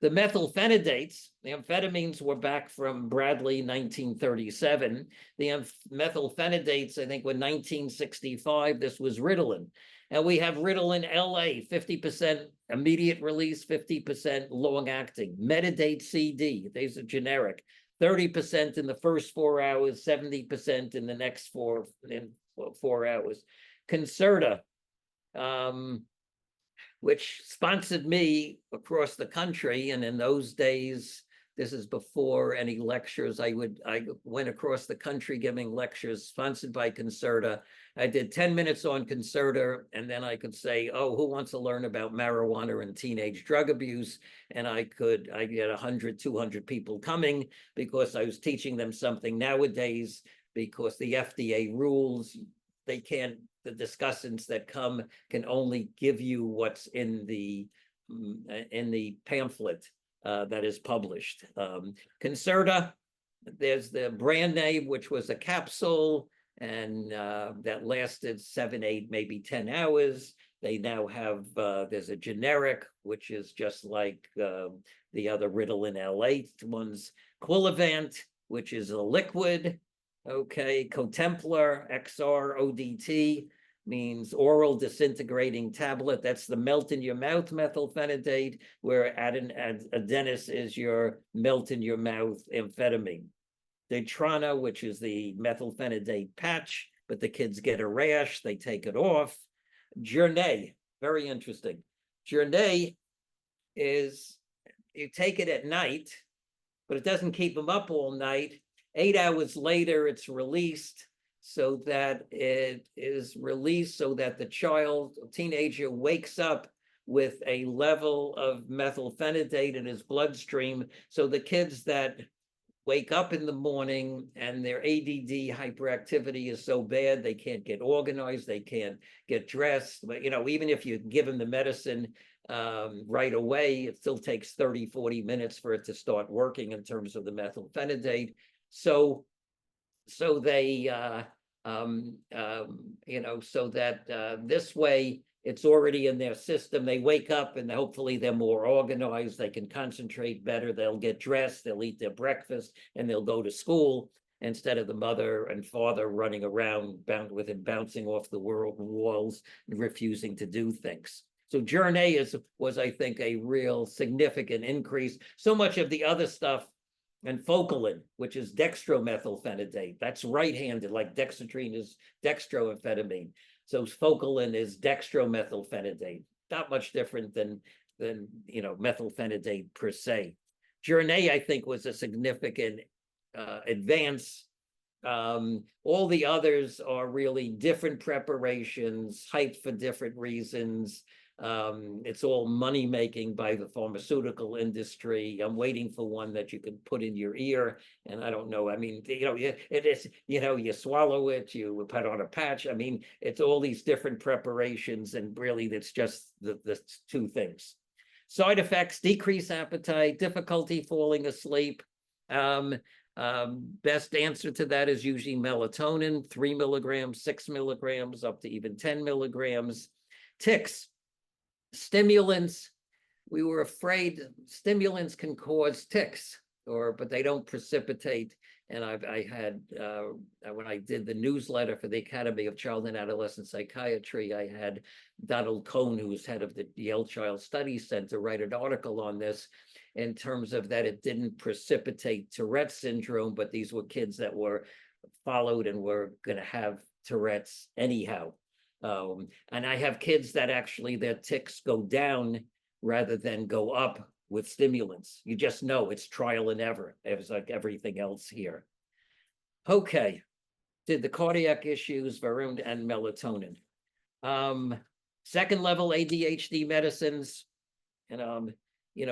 The methylphenidates, the amphetamines were back from Bradley, 1937. The methylphenidates, I think, were 1965. This was Ritalin. And we have Ritalin LA, 50% immediate release, 50% long acting. Metadate CD, these are generic. 30% in the first 4 hours, 70% in the next 4 hours. Concerta, which sponsored me across the country. And in those days, this is before any lectures, I went across the country giving lectures sponsored by Concerta. I did 10 minutes on Concerta, and then I could say, oh, who wants to learn about marijuana and teenage drug abuse? And I get 100, 200 people coming because I was teaching them something. Nowadays, because the FDA rules, they can't, the discussants that come can only give you what's in the pamphlet that is published. Concerta, there's the brand name, which was a capsule, and that lasted 7, 8, maybe 10 hours. They now have, there's a generic, which is just like the other Ritalin L8 ones. Quilivant, which is a liquid. Okay, Cotemplar XR ODT means oral disintegrating tablet. That's the melt in your mouth methylphenidate, where Adenis is your melt in your mouth amphetamine. Detrana, which is the methylphenidate patch, but the kids get a rash, they take it off. Journey, very interesting. Journey is, you take it at night, but it doesn't keep them up all night. 8 hours later, it's released so that the child, teenager, wakes up with a level of methylphenidate in his bloodstream. So the kids that wake up in the morning and their ADD hyperactivity is so bad, they can't get organized, they can't get dressed. But, even if you give them the medicine right away, it still takes 30, 40 minutes for it to start working in terms of the methylphenidate. So they, so that this way it's already in their system. They wake up and hopefully they're more organized. They can concentrate better. They'll get dressed. They'll eat their breakfast and they'll go to school instead of the mother and father running around bouncing off the walls and refusing to do things. So Journey was, I think, a real significant increase. So much of the other stuff, and Focalin, which is dextromethylphenidate, that's right-handed, like dexedrine is dextroamphetamine. So Focalin is dextromethylphenidate, not much different than methylphenidate per se. Journey, I think, was a significant advance. All the others are really different preparations, hyped for different reasons. It's all money making by the pharmaceutical industry. I'm waiting for one that you can put in your ear. And I don't know. I mean, it is, you swallow it, you put on a patch. I mean, it's all these different preparations. And really, it's just the two things. Side effects: decreased appetite, difficulty falling asleep. Best answer to that is usually melatonin, 3 milligrams, 6 milligrams, up to even 10 milligrams. Tics. Stimulants, we were afraid stimulants can cause tics, but they don't precipitate. And I had, when I did the newsletter for the Academy of Child and Adolescent Psychiatry, I had Donald Cohn, who's head of the Yale Child Studies Center, write an article on this in terms of that it didn't precipitate Tourette's syndrome, but these were kids that were followed and were going to have Tourette's anyhow. And I have kids that actually their tics go down rather than go up with stimulants. You just know it's trial and error. It's like everything else here. Okay, did the cardiac issues, Varun, and melatonin. Second level ADHD medicines. And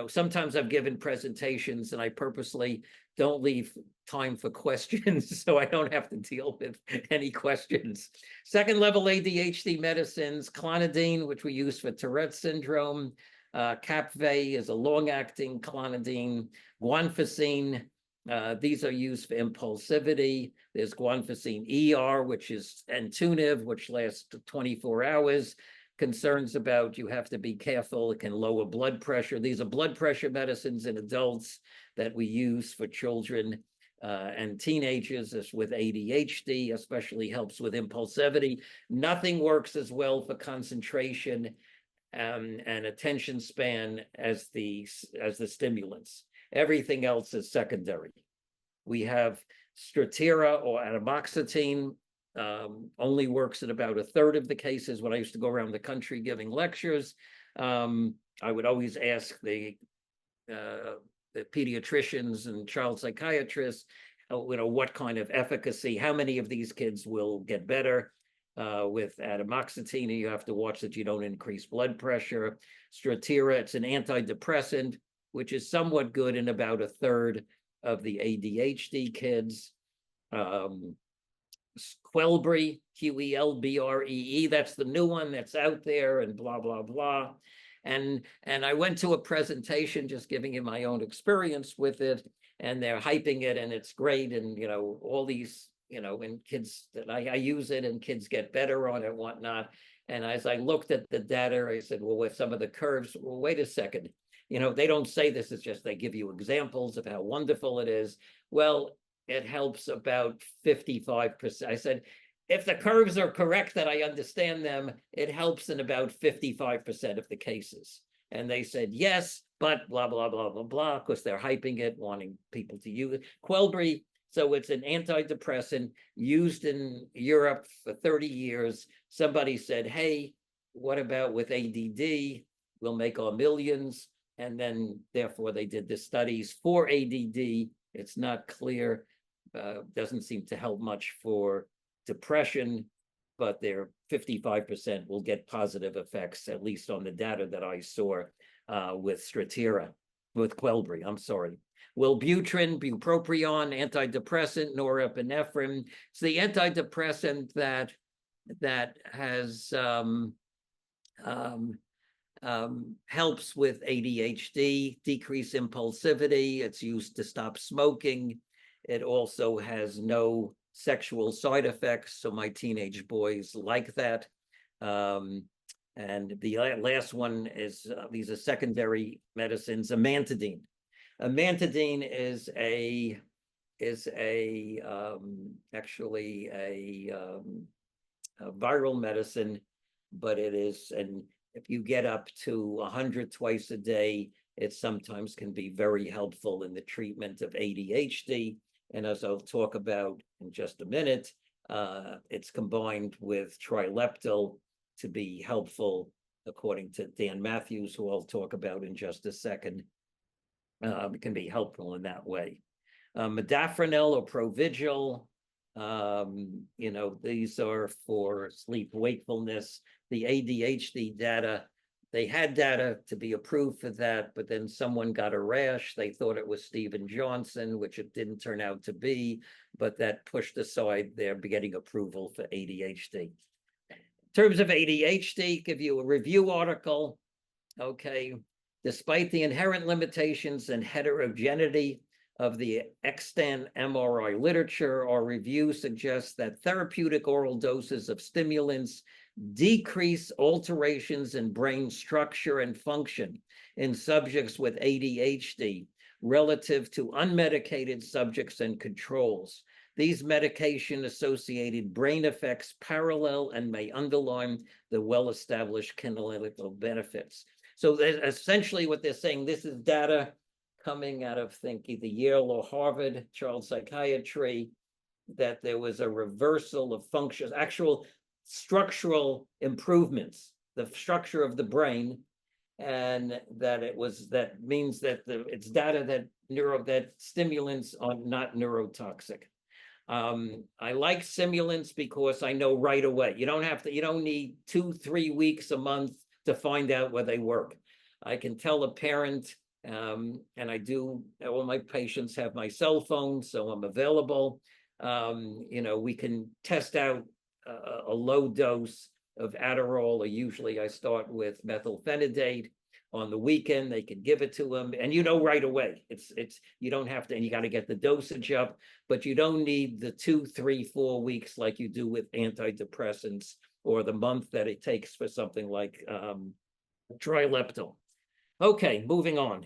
sometimes I've given presentations and I purposely don't leave time for questions so I don't have to deal with any questions. Second level ADHD medicines: clonidine, which we use for Tourette's syndrome. Capve is a long-acting clonidine. Guanfacine, these are used for impulsivity. There's guanfacine ER, which is Entuniv, which lasts 24 hours. Concerns about you have to be careful. It can lower blood pressure. These are blood pressure medicines in adults that we use for children and teenagers with ADHD, especially helps with impulsivity. Nothing works as well for concentration and attention span as the stimulants. Everything else is secondary. We have Strattera or atomoxetine. Only works in about a third of the cases. When I used to go around the country giving lectures, I would always ask the pediatricians and child psychiatrists, what kind of efficacy, how many of these kids will get better with atomoxetine. You have to watch that you don't increase blood pressure. Strattera, it's an antidepressant, which is somewhat good in about a third of the ADHD kids. Quelbree, Qelbree, that's the new one that's out there, and blah, blah, blah. And I went to a presentation just giving you my own experience with it, and they're hyping it, and it's great, and all these, and kids that I use it, and kids get better on it and whatnot. And as I looked at the data, I said, well, with some of the curves, well, wait a second. They don't say this, it's just they give you examples of how wonderful it is. Well, it helps about 55%. I said, if the curves are correct, that I understand them, it helps in about 55% of the cases. And they said, yes, but blah, blah, blah, blah, blah, because they're hyping it, wanting people to use it. Quelbree, so it's an antidepressant used in Europe for 30 years. Somebody said, hey, what about with ADD? We'll make our millions. And then, therefore, they did the studies for ADD. It's not clear. Doesn't seem to help much for depression, but they're 55% will get positive effects, at least on the data that I saw with Strattera, with Quelbree, I'm sorry. Wellbutrin, bupropion, antidepressant, norepinephrine. It's the antidepressant that has helps with ADHD, decrease impulsivity. It's used to stop smoking. It also has no sexual side effects, so my teenage boys like that. And the last one is, these are secondary medicines, amantadine. Amantadine is actually a viral medicine, but it is, and if you get up to 100 twice a day, it sometimes can be very helpful in the treatment of ADHD. And as I'll talk about in just a minute, it's combined with trileptal to be helpful, according to Dan Matthews, who I'll talk about in just a second. It can be helpful in that way. Modafinil or Provigil, these are for sleep wakefulness. The ADHD data They had data to be approved for that, but then someone got a rash. They thought it was Stephen Johnson, which it didn't turn out to be, but that pushed aside their getting approval for ADHD. In terms of ADHD, give you a review article. Okay, despite the inherent limitations and heterogeneity of the extant MRI literature, our review suggests that therapeutic oral doses of stimulants decrease alterations in brain structure and function in subjects with ADHD relative to unmedicated subjects and controls. These medication-associated brain effects parallel and may underline the well-established clinical benefits. So essentially what they're saying, this is data coming out of, think, either Yale or Harvard, child psychiatry, that there was a reversal of functions, actual structural improvements, the structure of the brain, and that means that it's data that stimulants are not neurotoxic. I like stimulants because I know right away. You don't need 2-3 weeks a month to find out whether they work. I can tell a parent, and I do, all my patients have my cell phone, so I'm available. We can test out a low dose of Adderall, or usually I start with methylphenidate. On the weekend, they can give it to them, and right away. It's you don't have to, and you got to get the dosage up, but you don't need the 2, 3, 4 weeks like you do with antidepressants, or the month that it takes for something like trileptal. Okay, moving on.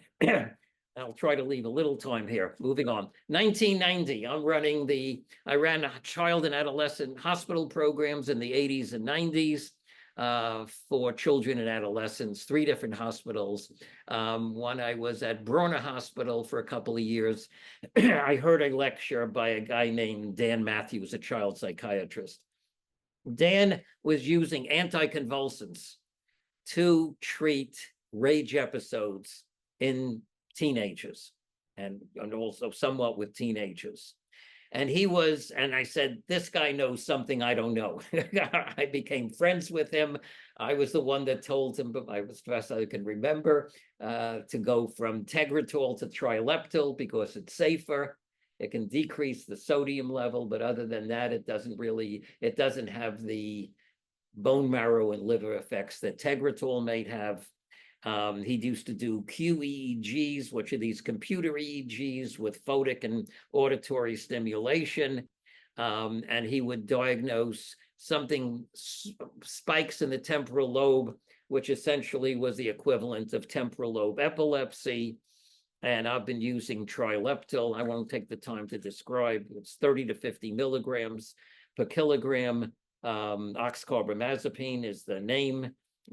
I'll try to leave a little time here. Moving on. 1990, I ran child and adolescent hospital programs in the 80s and 90s for children and adolescents, 3 different hospitals. One, I was at Brona Hospital for a couple of years. I heard a lecture by a guy named Dan Matthews, a child psychiatrist. Dan was using anticonvulsants to treat rage episodes in teenagers, and also somewhat with teenagers. And I said, this guy knows something I don't know. I became friends with him. I was the one that told him, but I was the best I can remember, to go from Tegretol to trileptal because it's safer. It can decrease the sodium level, but other than that, it doesn't have the bone marrow and liver effects that Tegretol may have. He used to do QEEGs, which are these computer EEGs with photic and auditory stimulation. And he would diagnose spikes in the temporal lobe, which essentially was the equivalent of temporal lobe epilepsy. And I've been using trileptal. I won't take the time to describe. It's 30 to 50 milligrams per kilogram. Oxcarbazepine is the name.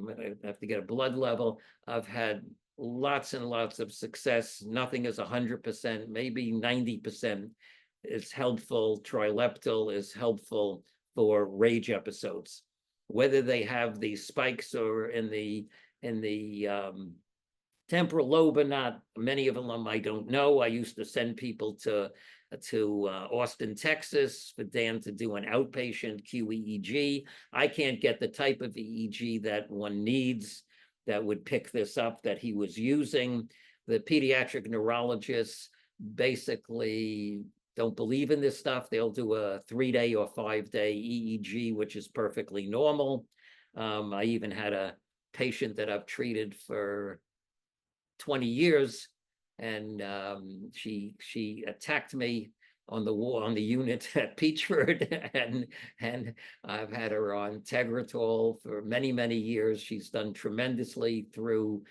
I have to get a blood level. I've had lots and lots of success. Nothing is 100%, maybe 90% is helpful. Trileptal is helpful for rage episodes. Whether they have these spikes or in the temporal lobe or not, many of them I don't know. I used to send people to Austin, Texas for Dan to do an outpatient QEEG. I can't get the type of EEG that one needs that would pick this up that he was using. The pediatric neurologists basically don't believe in this stuff. They'll do a 3-day or 5-day EEG, which is perfectly normal. I even had a patient that I've treated for 20 years, and she attacked me on the unit at Peachford, and I've had her on Tegretol for many years. She's done tremendously through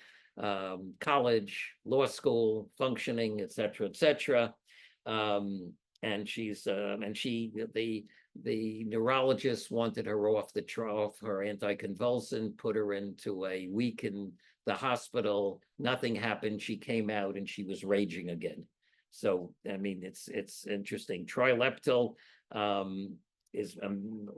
college, law school, functioning, et cetera. And the neurologist wanted her off her anticonvulsant, put her into a week in the hospital. Nothing happened. She came out and she was raging again. So, I mean, it's interesting. Trileptal is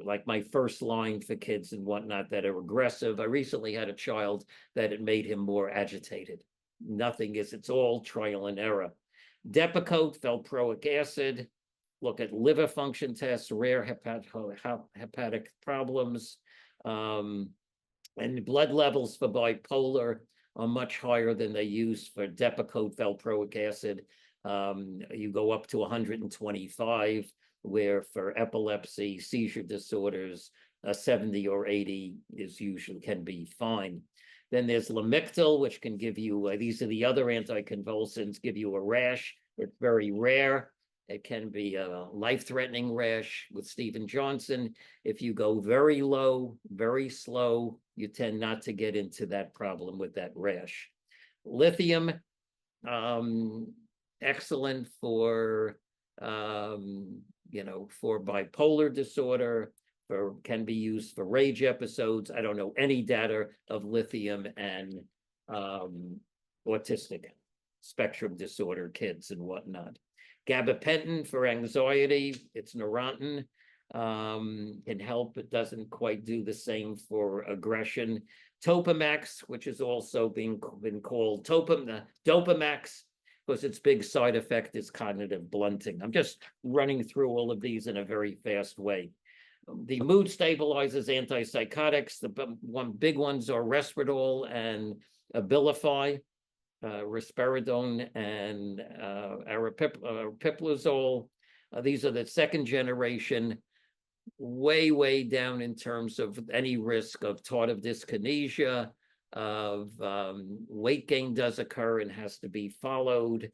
like my first line for kids and whatnot that are aggressive. I recently had a child that it made him more agitated. It's all trial and error. Depakote, valproic acid, look at liver function tests, rare hepatic problems. And blood levels for bipolar are much higher than they use for Depakote valproic acid. You go up to 125, where for epilepsy, seizure disorders, 70 or 80 is usually can be fine. Then there's Lamictal, which can give you, these are the other anticonvulsants, give you a rash. It's very rare. It can be a life-threatening rash with Stephen Johnson. If you go very low, very slow, you tend not to get into that problem with that rash. Lithium, excellent for, for bipolar disorder, can be used for rage episodes. I don't know any data of lithium and autistic spectrum disorder kids and whatnot. Gabapentin for anxiety, it's Neurontin, can help. It doesn't quite do the same for aggression. Topamax, which is also been called Dopamax, because its big side effect is cognitive blunting. I'm just running through all of these in a very fast way. The mood stabilizers, antipsychotics, the one big ones are Risperdal and Abilify, risperidone and aripiprazole. These are the second generation, way down in terms of any risk of tardive dyskinesia, of weight gain does occur and has to be followed.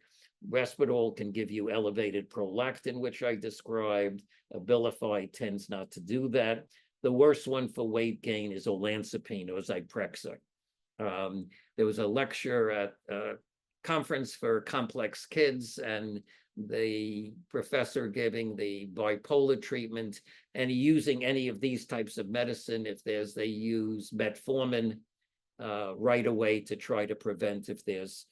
Risperdal can give you elevated prolactin, which I described. Abilify tends not to do that. The worst one for weight gain is olanzapine or Zyprexa. There was a lecture at a conference for complex kids, and the professor giving the bipolar treatment and using any of these types of medicine. If they use metformin right away to try to prevent if there's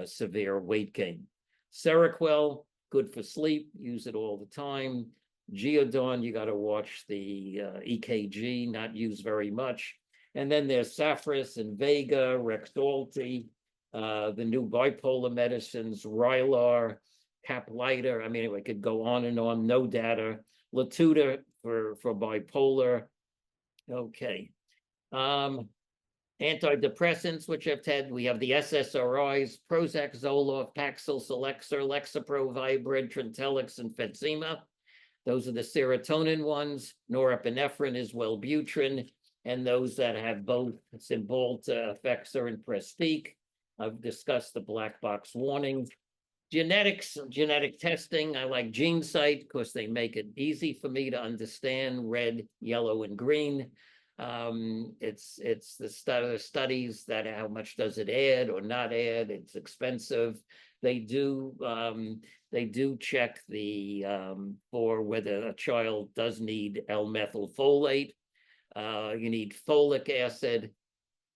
severe weight gain. Seroquel, good for sleep, use it all the time. Geodon, you got to watch the EKG, not use very much. And then there's Safras and Vega, Rexulti, the new bipolar medicines, Rylar, Caplyta. I mean, I could go on and on, no data. Latuda for bipolar. Okay. Antidepressants, which I've had, we have the SSRIs, Prozac, Zoloft, Paxil, Celexa, Lexapro, Vibrant, Trintellix, and Fetsima. Those are the serotonin ones. Norepinephrine is Wellbutrin, and those that have both Cymbalta, Effexor, and Prestique. I've discussed the black box warning. Genetics, genetic testing, I like GeneSight because they make it easy for me to understand red, yellow, and green. It's the studies that how much does it add or not add. It's expensive. They do check the for whether a child does need L-methylfolate. You need folic acid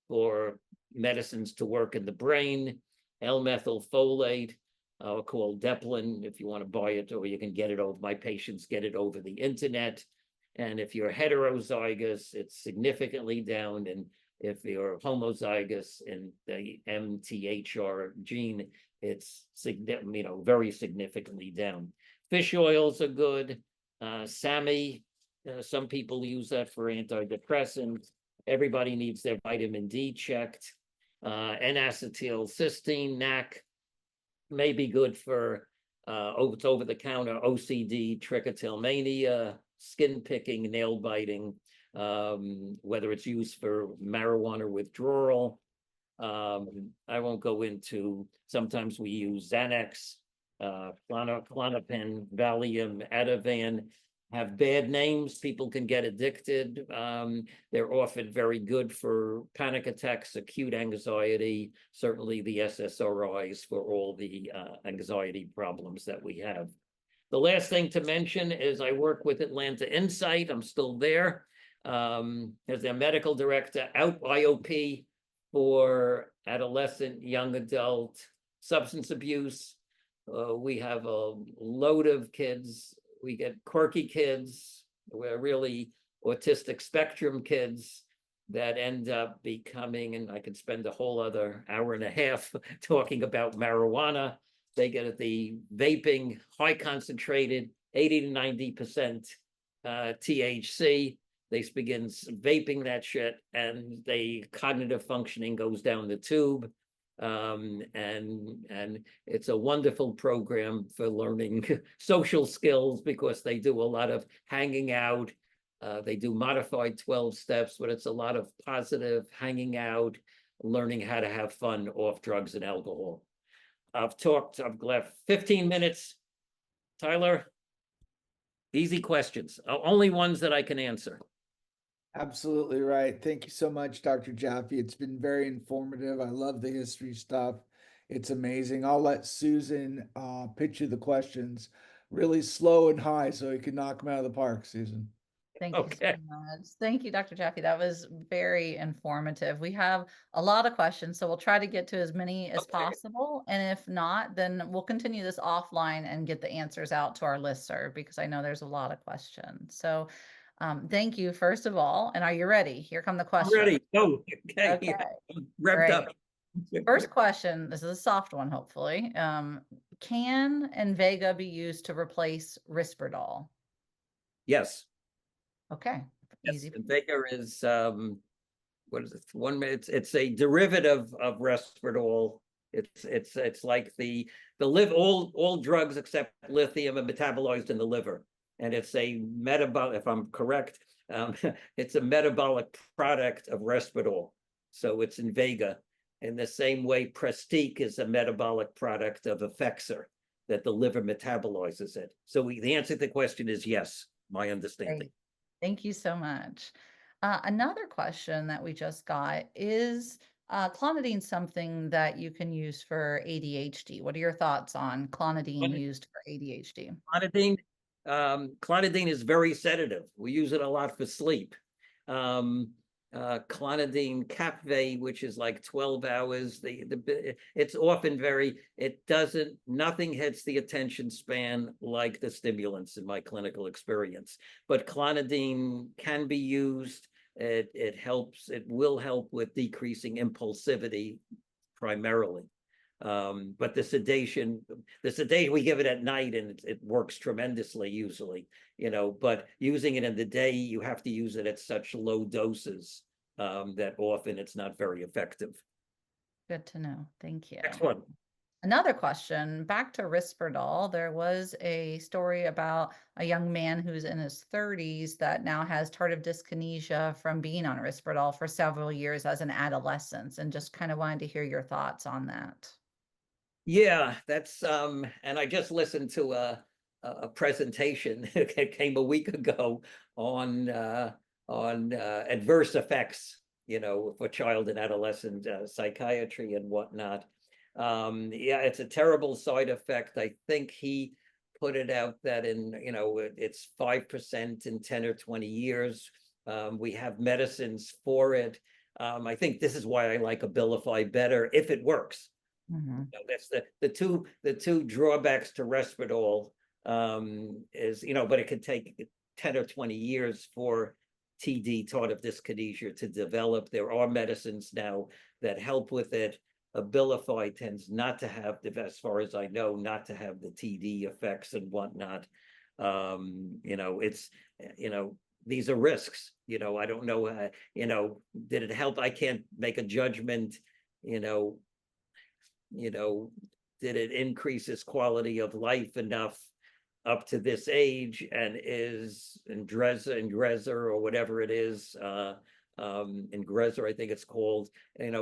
for medicines to work in the brain. L-methylfolate, called Deplin, if you want to buy it, or you can get it over. My patients get it over the internet. And if you're heterozygous, it's significantly down. And if you're homozygous in the MTHR gene, it's very significantly down. Fish oils are good. SAMI, some people use that for antidepressants. Everybody needs their vitamin D checked. N-acetylcysteine, NAC, may be good for it's over-the-counter OCD, trichotillomania, skin picking, nail biting, whether it's used for marijuana withdrawal. I won't go into, sometimes we use Xanax, Klonopin, Valium, Ativan, have bad names. People can get addicted. They're often very good for panic attacks, acute anxiety, certainly the SSRIs for all the anxiety problems that we have. The last thing to mention is I work with Atlanta Insight. I'm still there as their medical director, IOP for adolescent, young adult, substance abuse. We have a load of kids. We get quirky kids. We're really autistic spectrum kids that end up becoming, and I could spend a whole other hour and a half talking about marijuana. They get the vaping, high concentrated, 80 to 90% THC. they begin vaping that shit, and they cognitive functioning goes down the tube. And it's a wonderful program for learning social skills, because they do a lot of hanging out. They do modified 12 steps, but it's a lot of positive hanging out, learning how to have fun off drugs and alcohol. I've left 15 minutes. Tyler, easy questions, only ones that I can answer. Absolutely right. Thank you so much, Dr. Jaffe. It's been very informative. I love the history stuff. It's amazing. I'll let Susan pitch you the questions really slow and high so you can knock them out of the park, Susan. Thank you so much. Thank you, Dr. Jaffe. That was very informative. We have a lot of questions, so we'll try to get to as many as possible. And if not, then we'll continue this offline and get the answers out to our listserv, because I know there's a lot of questions. So thank you, first of all. And are you ready? Here come the questions. I'm ready. Oh, okay. Okay. Yeah. Revved up. First question, this is a soft one, hopefully. Can Invega be used to replace Risperdal? Yes. Okay. Yes. Easy. Invega is what is it? It's a derivative of Risperdal. It's like the liver. All drugs except lithium are metabolized in the liver, and it's a metabolic. If I'm correct, it's a metabolic product of Risperdal. So it's Invega. In the same way, Prestique is a metabolic product of Effexor, that the liver metabolizes it. So the answer to the question is yes, my understanding. Great. Thank you so much. Another question that we just got is clonidine something that you can use for ADHD? What are your thoughts on clonidine used for ADHD? Clonidine is very sedative. We use it a lot for sleep. Clonidine Capve, which is like 12 hours. It's often nothing hits the attention span like the stimulants in my clinical experience. But clonidine can be used. It will help with decreasing impulsivity primarily. But the sedation, we give it at night, and it works tremendously usually, but using it in the day, you have to use it at such low doses that often it's not very effective. Good to know. Thank you. Next one. Another question, back to Risperdal. There was a story about a young man who's in his 30s that now has tardive dyskinesia from being on Risperdal for several years as an adolescent, and just kind of wanted to hear your thoughts on that. Yeah, that's and I just listened to a presentation that came a week ago on adverse effects, for child and adolescent psychiatry and whatnot. Yeah, it's a terrible side effect. I think he put it out that it's 5% in 10 or 20 years. We have medicines for it. I think this is why I like Abilify better if it works. Mm-hmm. That's the two drawbacks to Risperdal is, but it could take 10 or 20 years for TD, tardive dyskinesia, to develop. There are medicines now that help with it. Abilify tends not to have, as far as I know, not to have the TD effects and whatnot. It's, these are risks. I don't know, did it help? I can't make a judgment, did it increase his quality of life enough up to this age, and is Ingrezza or whatever it is, Ingrezza, I think it's called,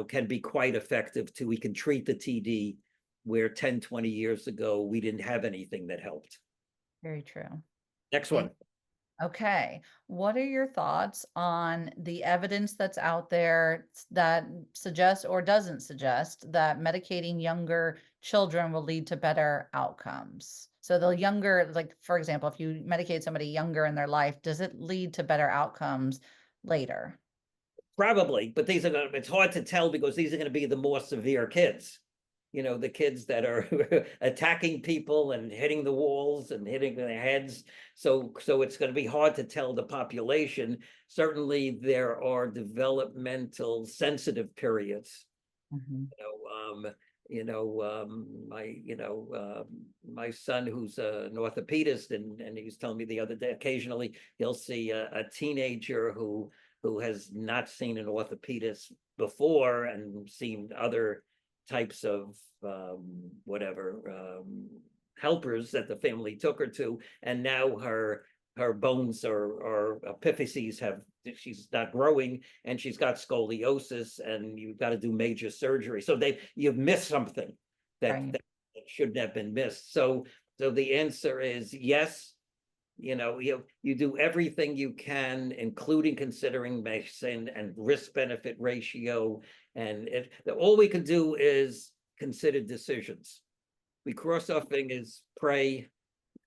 can be quite effective too. We can treat the TD where 10, 20 years ago, we didn't have anything that helped. Very true. Next one. Okay. What are your thoughts on the evidence that's out there that suggests or doesn't suggest that medicating younger children will lead to better outcomes? So the younger, like, for example, if you medicate somebody younger in their life, does it lead to better outcomes later? Probably, but it's hard to tell, because these are going to be the more severe kids. The kids that are attacking people and hitting the walls and hitting their heads. So it's going to be hard to tell the population. Certainly there are developmental sensitive periods. Mm-hmm. my son who's an orthopedist, and he was telling me the other day, occasionally he'll see a teenager who has not seen an orthopedist before and seen other types of helpers that the family took her to, and now her bones or epiphyses she's not growing, and she's got scoliosis, and you've got to do major surgery. So you've missed something that shouldn't have been missed. So the answer is yes. You do everything you can, including considering medicine and risk benefit ratio, and all we can do is consider decisions. We cross our fingers, pray,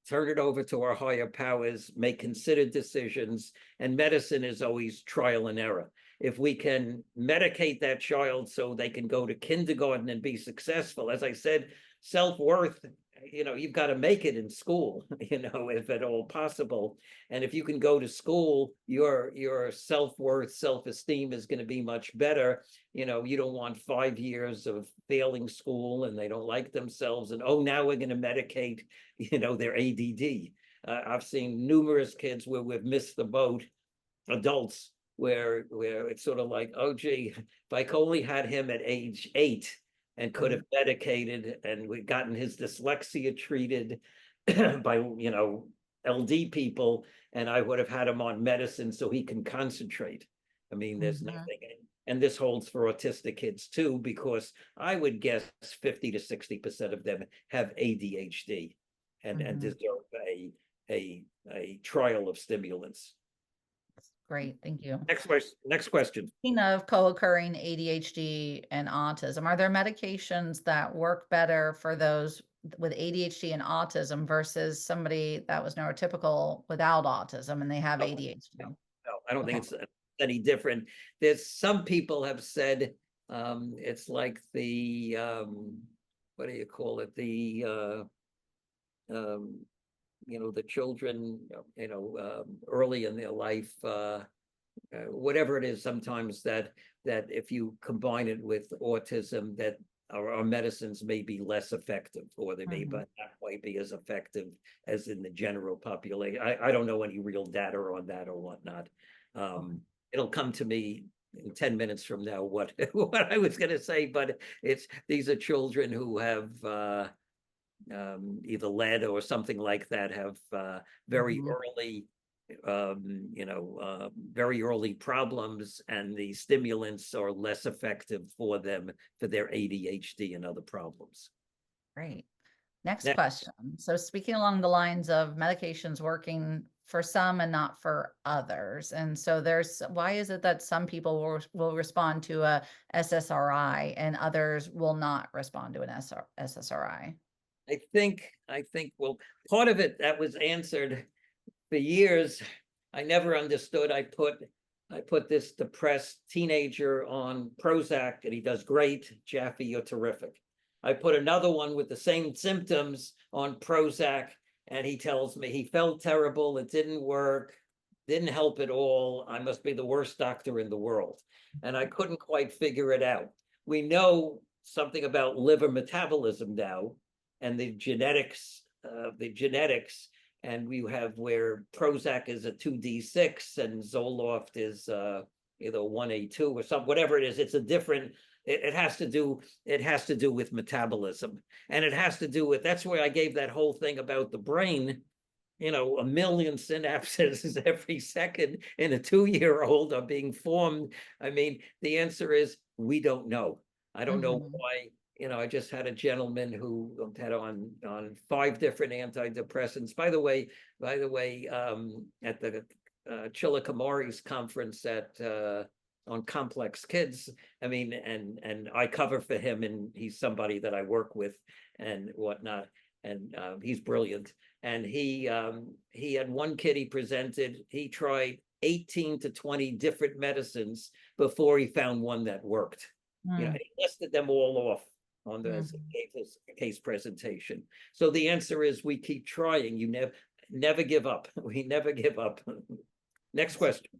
turn it over to our higher powers, make considered decisions, and medicine is always trial and error. If we can medicate that child so they can go to kindergarten and be successful, as I said, self-worth, you've got to make it in school, if at all possible. And if you can go to school, your self-worth, self-esteem is going to be much better. You don't want 5 years of failing school and they don't like themselves, and now we're going to medicate, their ADD. I've seen numerous kids where we've missed the boat, adults, where it's sort of like, oh gee, if I only had him at age 8 and could have medicated, and we've gotten his dyslexia treated by LD people, and I would have had him on medicine so he can concentrate. I mean, there's nothing. And this holds for autistic kids too, because I would guess 50 to 60% of them have ADHD and deserve a trial of stimulants. Great, thank you. Next question. Speaking of co-occurring ADHD and autism, are there medications that work better for those with ADHD and autism versus somebody that was neurotypical without autism and they have ADHD? No, I don't think it's any different. There's some people have said it's like the what do you call it? The children, early in their life, whatever it is, sometimes that if you combine it with autism, that our medicines may be less effective, or they may not quite be as effective as in the general population. I don't know any real data on that or whatnot. It'll come to me in 10 minutes from now what I was going to say, but these are children who have either lead or something like that, have very early very early problems, and the stimulants are less effective for them for their ADHD and other problems. Great. Next question. So speaking along the lines of medications working for some and not for others, and so why is it that some people will respond to a SSRI and others will not respond to an SSRI? I think, well, part of it that was answered for years. I never understood. I put this depressed teenager on Prozac and he does great. Jaffe, you're terrific. I put another one with the same symptoms on Prozac and he tells me he felt terrible. It didn't work, didn't help at all. I must be the worst doctor in the world. And I couldn't quite figure it out. We know something about liver metabolism now, and the genetics, and we have where Prozac is a 2D6 and Zoloft is either 1A2 or something, whatever it is. It's a different, it has to do with metabolism, and it has to do with, that's where I gave that whole thing about the brain. 1 million synapses every second in a 2-year-old are being formed. I mean, the answer is we don't know. I don't know why. I just had a gentleman who had on 5 different antidepressants. By the way, at the Chillicamori's conference on complex kids, I mean, and I cover for him, and he's somebody that I work with and whatnot, and he's brilliant. And he had one kid he presented. He tried 18 to 20 different medicines before he found one that worked. He listed them all off on the case presentation. So the answer is we keep trying. You never give up. We never give up. Next question.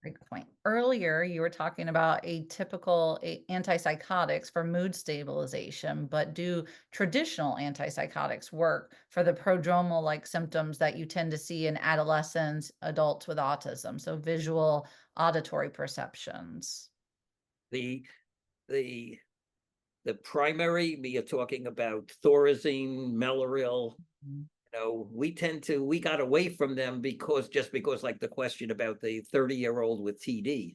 Great point. Earlier, you were talking about antipsychotics for mood stabilization, but do traditional antipsychotics work for the prodromal-like symptoms that you tend to see in adolescents, adults with autism? So visual, auditory perceptions. The the primary, you're talking about Thorazine, Mellaril. We got away from them because like the question about the 30-year-old with TD.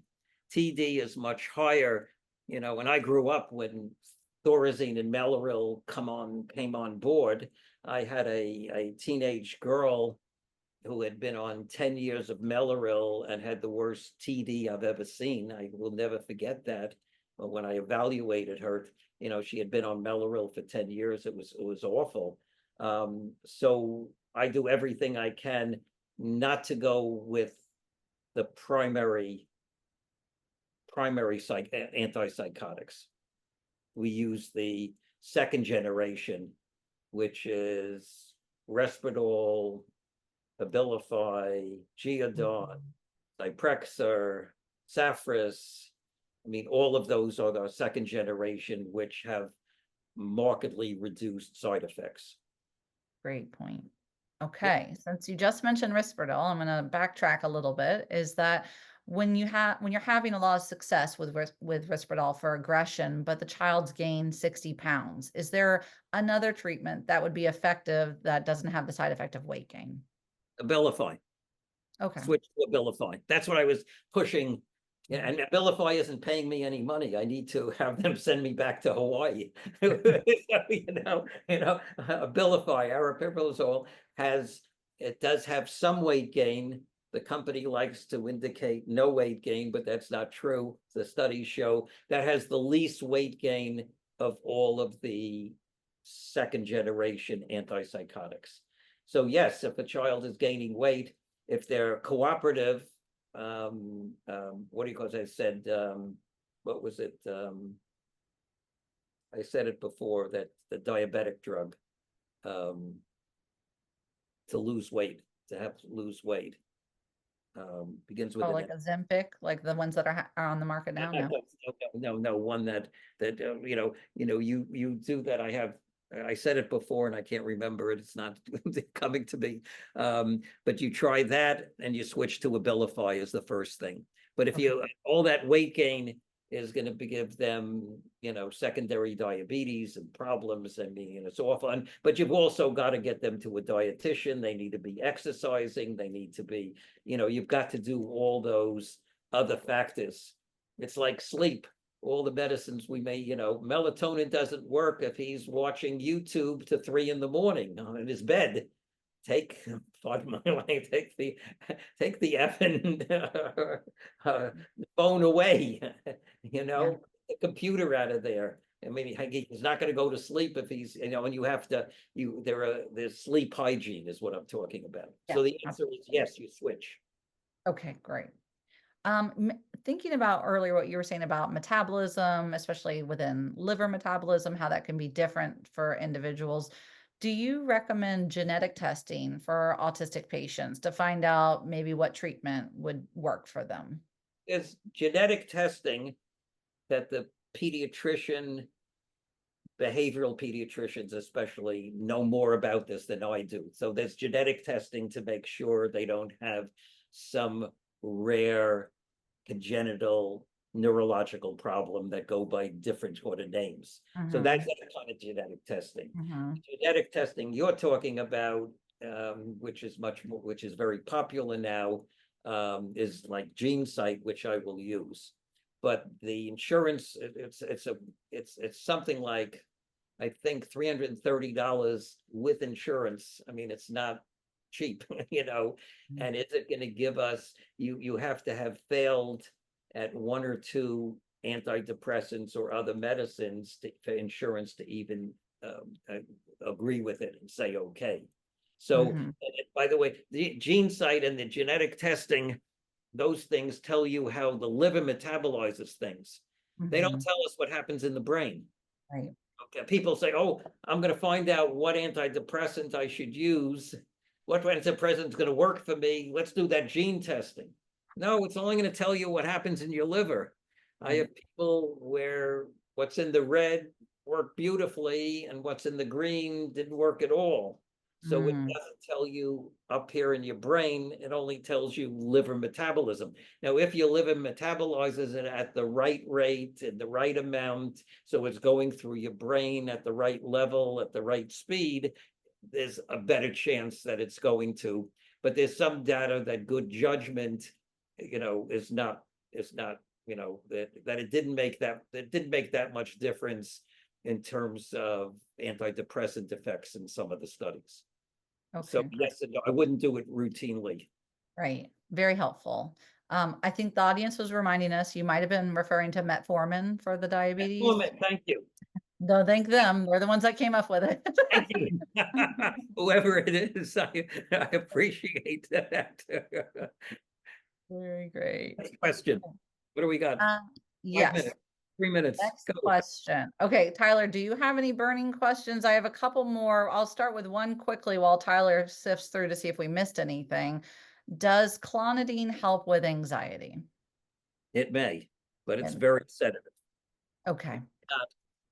TD is much higher. When I grew up, when Thorazine and Mellaril came on board, I had a teenage girl who had been on 10 years of Mellaril and had the worst TD I've ever seen. I will never forget that. But when I evaluated her, she had been on Mellaril for 10 years. It was awful. So I do everything I can not to go with the primary antipsychotics. We use the second generation, which is Risperdal, Abilify, Geodon, Zyprexa, Safras. All of those are the second generation, which have markedly reduced side effects. Great point. Okay, since you just mentioned Risperdal, I'm going to backtrack a little bit. Is that when you're having a lot of success with Risperdal for aggression, but the child's gained 60 pounds, is there another treatment that would be effective that doesn't have the side effect of weight gain? Abilify. Okay. Switch to Abilify. That's what I was pushing. Yeah, and Abilify isn't paying me any money. I need to have them send me back to Hawaii. Abilify, aripiprazole does have some weight gain. The company likes to indicate no weight gain, but that's not true. The studies show that has the least weight gain of all of the second generation antipsychotics. So yes, if a child is gaining weight, if they're cooperative, what do you call it? I said, what was it? I said it before, that the diabetic drug, to lose weight, begins with like Ozempic, like the ones that are on the market now. No, one that you do that. I said it before and I can't remember it. It's not coming to me. But you try that and you switch to Abilify as the first thing. But if all that weight gain is going to give them, secondary diabetes and problems. It's awful. But you've also got to get them to a dietitian. They need to be exercising. They need to be, you've got to do all those other factors. It's like sleep. All the medicines we may, melatonin doesn't work if he's watching YouTube to 3 a.m. in his bed. Take the effing phone away, the computer out of there. He's not going to go to sleep if he's, and you have to, there's sleep hygiene is what I'm talking about. So the answer is yes, you switch. Okay, great. Thinking about earlier what you were saying about metabolism, especially within liver metabolism, how that can be different for individuals. Do you recommend genetic testing for autistic patients to find out maybe what treatment would work for them? It's genetic testing that the behavioral pediatricians especially, know more about this than I do. So there's genetic testing to make sure they don't have some rare congenital neurological problem that go by different sort of names. So that's that kind of genetic testing. Genetic testing you're talking about, which is very popular now, is like GeneSight, which I will use. But the insurance, it's something like, I think $330 with insurance. It's not cheap, and is it going to give us, you have to have failed at 1 or 2 antidepressants or other medicines for insurance to even agree with it and say okay. So by the way, the GeneSight and the genetic testing, those things tell you how the liver metabolizes things. They don't tell us what happens in the brain. Right. Okay, people say, oh, I'm going to find out what antidepressant I should use. What antidepressant is going to work for me? Let's do that gene testing. No, it's only going to tell you what happens in your liver. I have people where what's in the red worked beautifully and what's in the green didn't work at all. So it doesn't tell you up here in your brain, it only tells you liver metabolism. Now, if your liver metabolizes it at the right rate and the right amount, so it's going through your brain at the right level, at the right speed, there's a better chance that it's going to. But there's some data that good judgment, is not, that it didn't make that much difference in terms of antidepressant effects in some of the studies. So Okay, yes, and no, I wouldn't do it routinely. right. Very helpful. I think the audience was reminding us, you might have been referring to metformin for the diabetes. Thank you. No, thank them. They're the ones that came up with it. Thank you. Whoever it is, I appreciate that. Very great. Next question. What do we got? 5 Yes. minutes. 3 minutes. Next Go. question. Okay, Tyler, do you have any burning questions? I have a couple more. I'll start with one quickly while Tyler sifts through to see if we missed anything. Does clonidine help with anxiety? It may, but it's And- very sedative. Okay.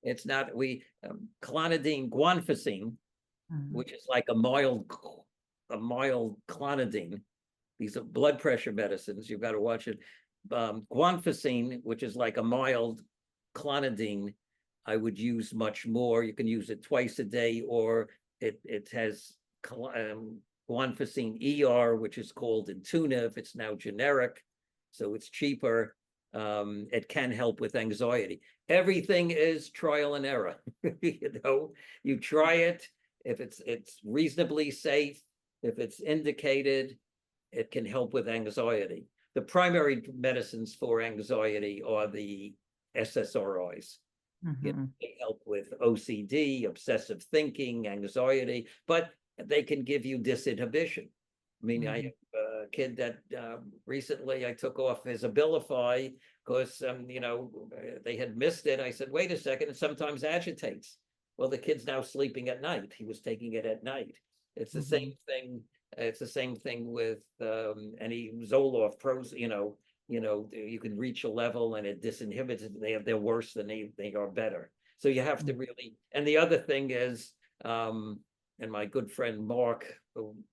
It's not, clonidine, guanfacine, Mhm. which is like a mild clonidine. These are blood pressure medicines. You've got to watch it. Guanfacine, which is like a mild clonidine, I would use much more. You can use it twice a day, or it has guanfacine ER, which is called in tuna if it's now generic, so it's cheaper. It can help with anxiety. Everything is trial and error. You try it. If it's reasonably safe, if it's indicated, it can help with anxiety. The primary medicines for anxiety are the SSRIs. They help with OCD, obsessive thinking, anxiety, but they can give you disinhibition. I mean, I have a kid that recently I took off his Abilify because, they had missed it. I said, wait a second, it sometimes agitates. Well, the kid's now sleeping at night. He was taking it at night. It's the same thing. It's the same thing with any Zoloft pros, you can reach a level and it disinhibits it. They're worse than they are better. So you have to really, and the other thing is, and my good friend Mark,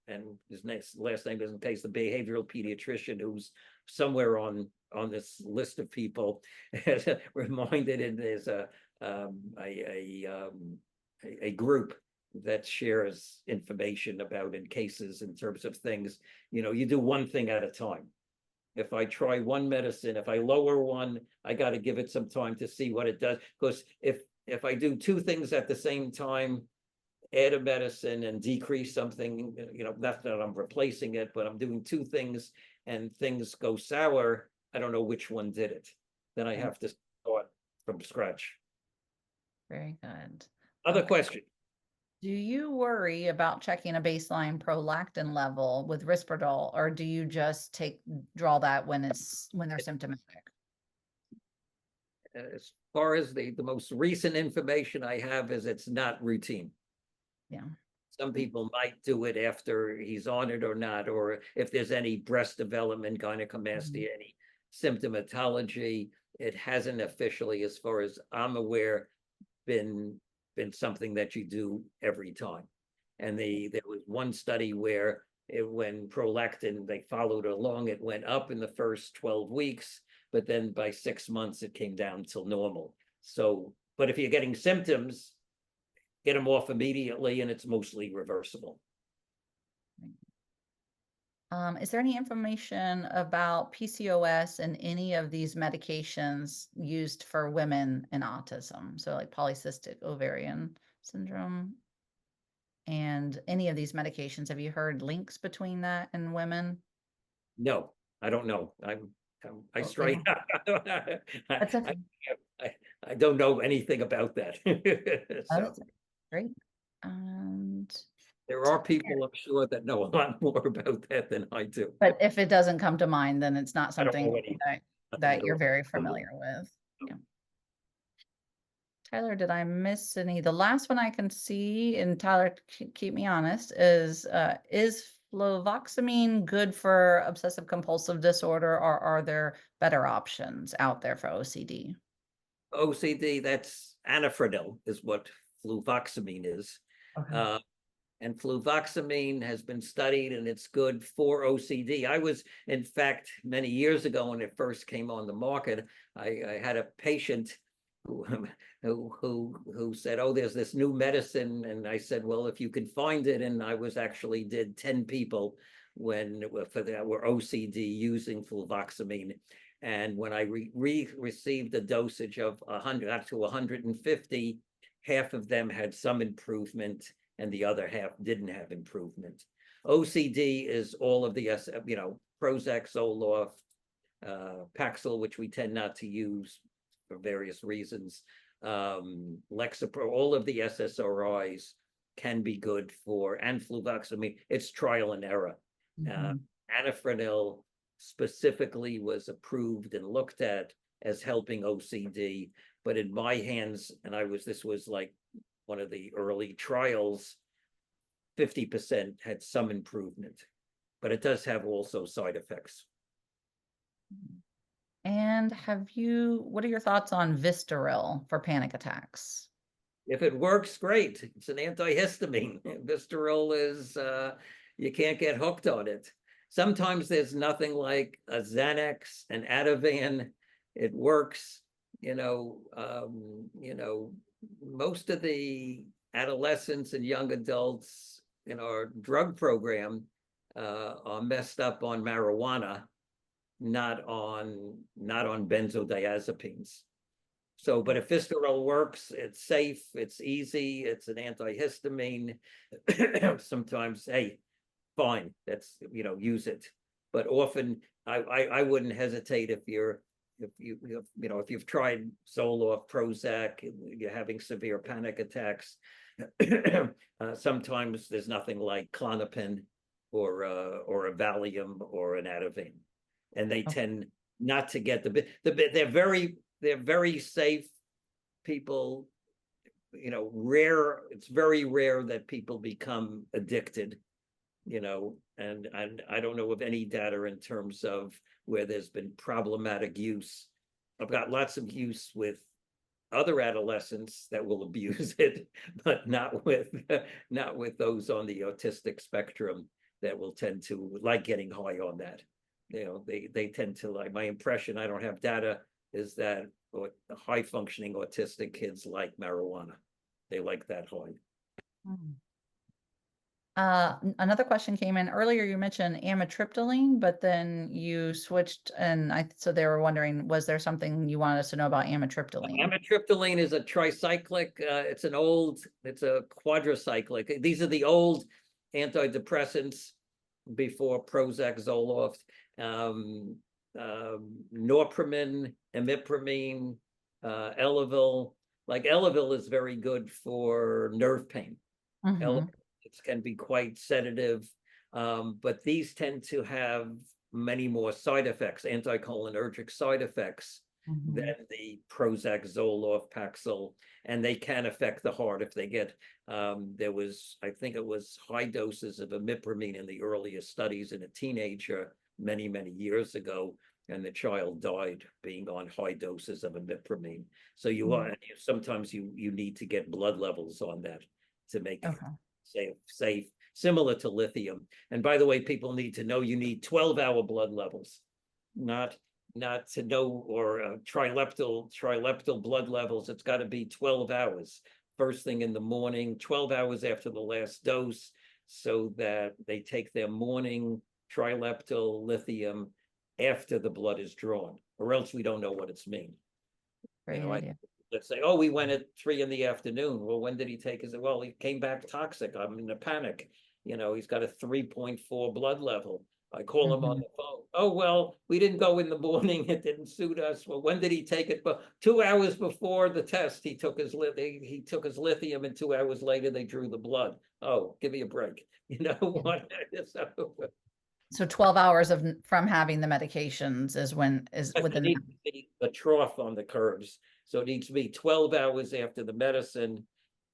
and his last name is in case, the behavioral pediatrician who's somewhere on this list of people, has reminded it there's a group that shares information about in cases in terms of things. You do one thing at a time. If I try one medicine, if I lower one, I got to give it some time to see what it does. Because if I do two things at the same time, add a medicine and decrease something, not that I'm replacing it, but I'm doing two things and things go sour, I don't know which one did it. Then I have to start from scratch. Very good. Other question. Do you worry about checking a baseline prolactin level with Risperdal, or do you just draw that when they're symptomatic? As far as the most recent information I have is it's not routine. Yeah. Some people might do it after he's on it or not, or if there's any breast development, gynecomastia, any symptomatology. It hasn't officially, as far as I'm aware, been something that you do every time. And there was one study where when prolactin, they followed along, it went up in the first 12 weeks, but then by 6 months it came down till normal. So, but if you're getting symptoms, get them off immediately and it's mostly reversible. Is there any information about PCOS and any of these medications used for women in autism? So like polycystic ovarian syndrome and any of these medications, have you heard links between that and women? No, I don't know. I Okay. That's okay. I don't know anything about that. Oh, So that's great. And there are people, I'm sure, that know a lot more about that than I do. but if it doesn't come to mind, then it's not I don't know something anything. that you're very familiar with. No. Yeah. Tyler, did I miss any? The last one I can see, and Tyler, keep me honest, is fluvoxamine good for obsessive compulsive disorder, or are there better options out there for OCD? OCD, that's anafranil is what fluvoxamine is. Okay. And fluvoxamine has been studied and it's good for OCD. I was, in fact, many years ago when it first came on the market, I had a patient who said, "Oh, there's this new medicine," and I said, "Well, if you can find it," and I was actually did 10 people when for that were OCD using fluvoxamine, and when I received a dosage of 100 up to 150, half of them had some improvement and the other half didn't have improvement. OCD is all of the, Prozac, Zoloft, Paxil, which we tend not to use for various reasons. Lexapro, all of the SSRIs can be good for, and fluvoxamine. It's trial and error. Anafranil specifically was approved and looked at as helping OCD, but in my hands, and this was like one of the early trials, 50% had some improvement, but it does have also side effects. And what are your thoughts on Vistaril for panic attacks? If it works, great. It's an antihistamine. Vistaril is, you can't get hooked on it. Sometimes there's nothing like a Xanax, an Ativan. It works, most of the adolescents and young adults in our drug program are messed up on marijuana, not on benzodiazepines. So, but if Vistaril works, it's safe, it's easy, it's an antihistamine. Sometimes, hey, fine, that's, use it. But often I wouldn't hesitate if you've tried Zoloft, Prozac, you're having severe panic attacks. Sometimes there's nothing like Klonopin or a Valium or an Ativan, and they tend not to get they're very safe. People, rare. It's very rare that people become addicted. And I don't know of any data in terms of where there's been problematic use. I've got lots of use with other adolescents that will abuse it, but not with those on the autistic spectrum that will tend to like getting high on that. They tend to like, my impression, I don't have data, is that high functioning autistic kids like marijuana. They like that high. Another question came in earlier. You mentioned amitriptyline, but then you switched, and so they were wondering, was there something you wanted us to know about amitriptyline? Amitriptyline is a tricyclic. It's a quadricyclic. These are the old antidepressants before Prozac, Zoloft. Norpinephrine, imipramine, Elavil. Like Elavil is very good for nerve pain. It can be quite sedative, but these tend to have many more side effects, anticholinergic side effects than the Prozac, Zoloft, Paxil, and they can affect the heart if they get, I think it was high doses of imipramine in the earliest studies in a teenager many, many years ago, and the child died being on high doses of imipramine. So sometimes you need to get blood levels on that to make safe, similar to lithium. And by the way, people need to know you need 12-hour blood levels, not to know, or trileptal blood levels. It's got to be 12 hours, first thing in the morning, 12 hours after the last dose, so that they take their morning trileptal lithium after the blood is drawn, or else we don't know what it's mean. Let's say, oh, we went at 3 p.m. Well, when did he take his? Well, he came back toxic. I'm in a panic. He's got a 3.4 blood level. I call him on the phone. Oh, well, we didn't go in the morning. It didn't suit us. Well, when did he take it? But 2 hours before the test, he took his lithium, and 2 hours later they drew the blood. Oh, give me a break. What? So 12 hours from having the medications is within the trough on the curves. So it needs to be 12 hours after the medicine.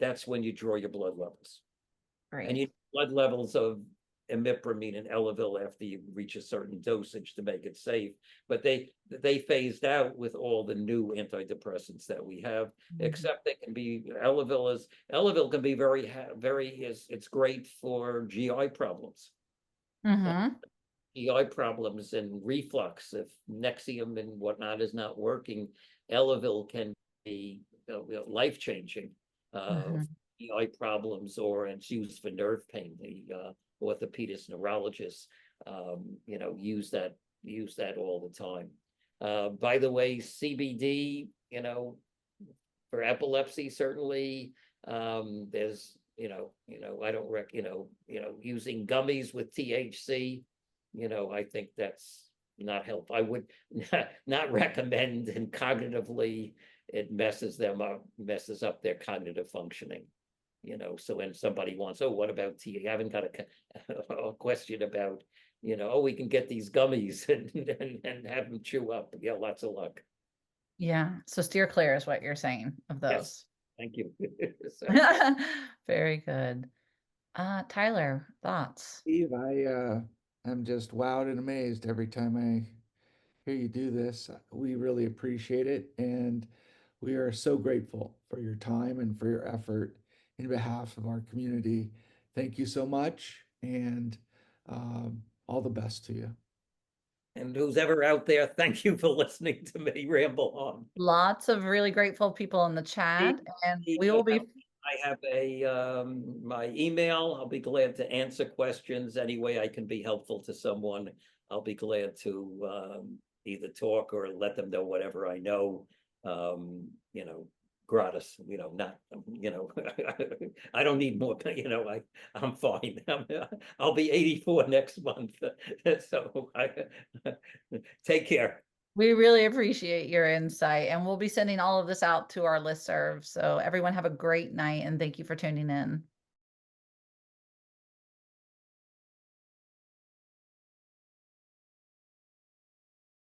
That's when you draw your blood levels. Great. And you blood levels of imipramine and Elavil after you reach a certain dosage to make it safe. But they phased out with all the new antidepressants that we have, except they can be, Elavil can be it's great for GI problems. Mm-hmm. GI problems and reflux, if Nexium and whatnot is not working, Elavil can be life-changing. Mm-hmm. GI problems, or it's used for nerve pain. The orthopedist neurologists, use that all the time. By the way, CBD, for epilepsy, certainly, there's, I don't using gummies with THC, I think that's not helpful. I would not recommend, and cognitively it messes up their cognitive functioning. So when somebody wants, oh, what about tea? I haven't got a question about, we can get these gummies and have them chew up. Yeah, lots of luck. Yeah. So steer clear is what you're saying of Yes, those. thank you. Very good. Tyler, thoughts? Steve, I am just wowed and amazed every time I hear you do this. We really appreciate it, and we are so grateful for your time and for your effort in behalf of our community. Thank you so much, and all the best to you. And who's ever out there, thank you for listening to me ramble on. Lots of really grateful people in the chat, and we will be. I have my email. I'll be glad to answer questions any way I can be helpful to someone. I'll be glad to either talk or let them know whatever I know. Gratis, not, I don't need more, I'm fine. I'll be 84 next month. So take care. We really appreciate your insight, and we'll be sending all of this out to our listserv. So everyone have a great night, and thank you for tuning in.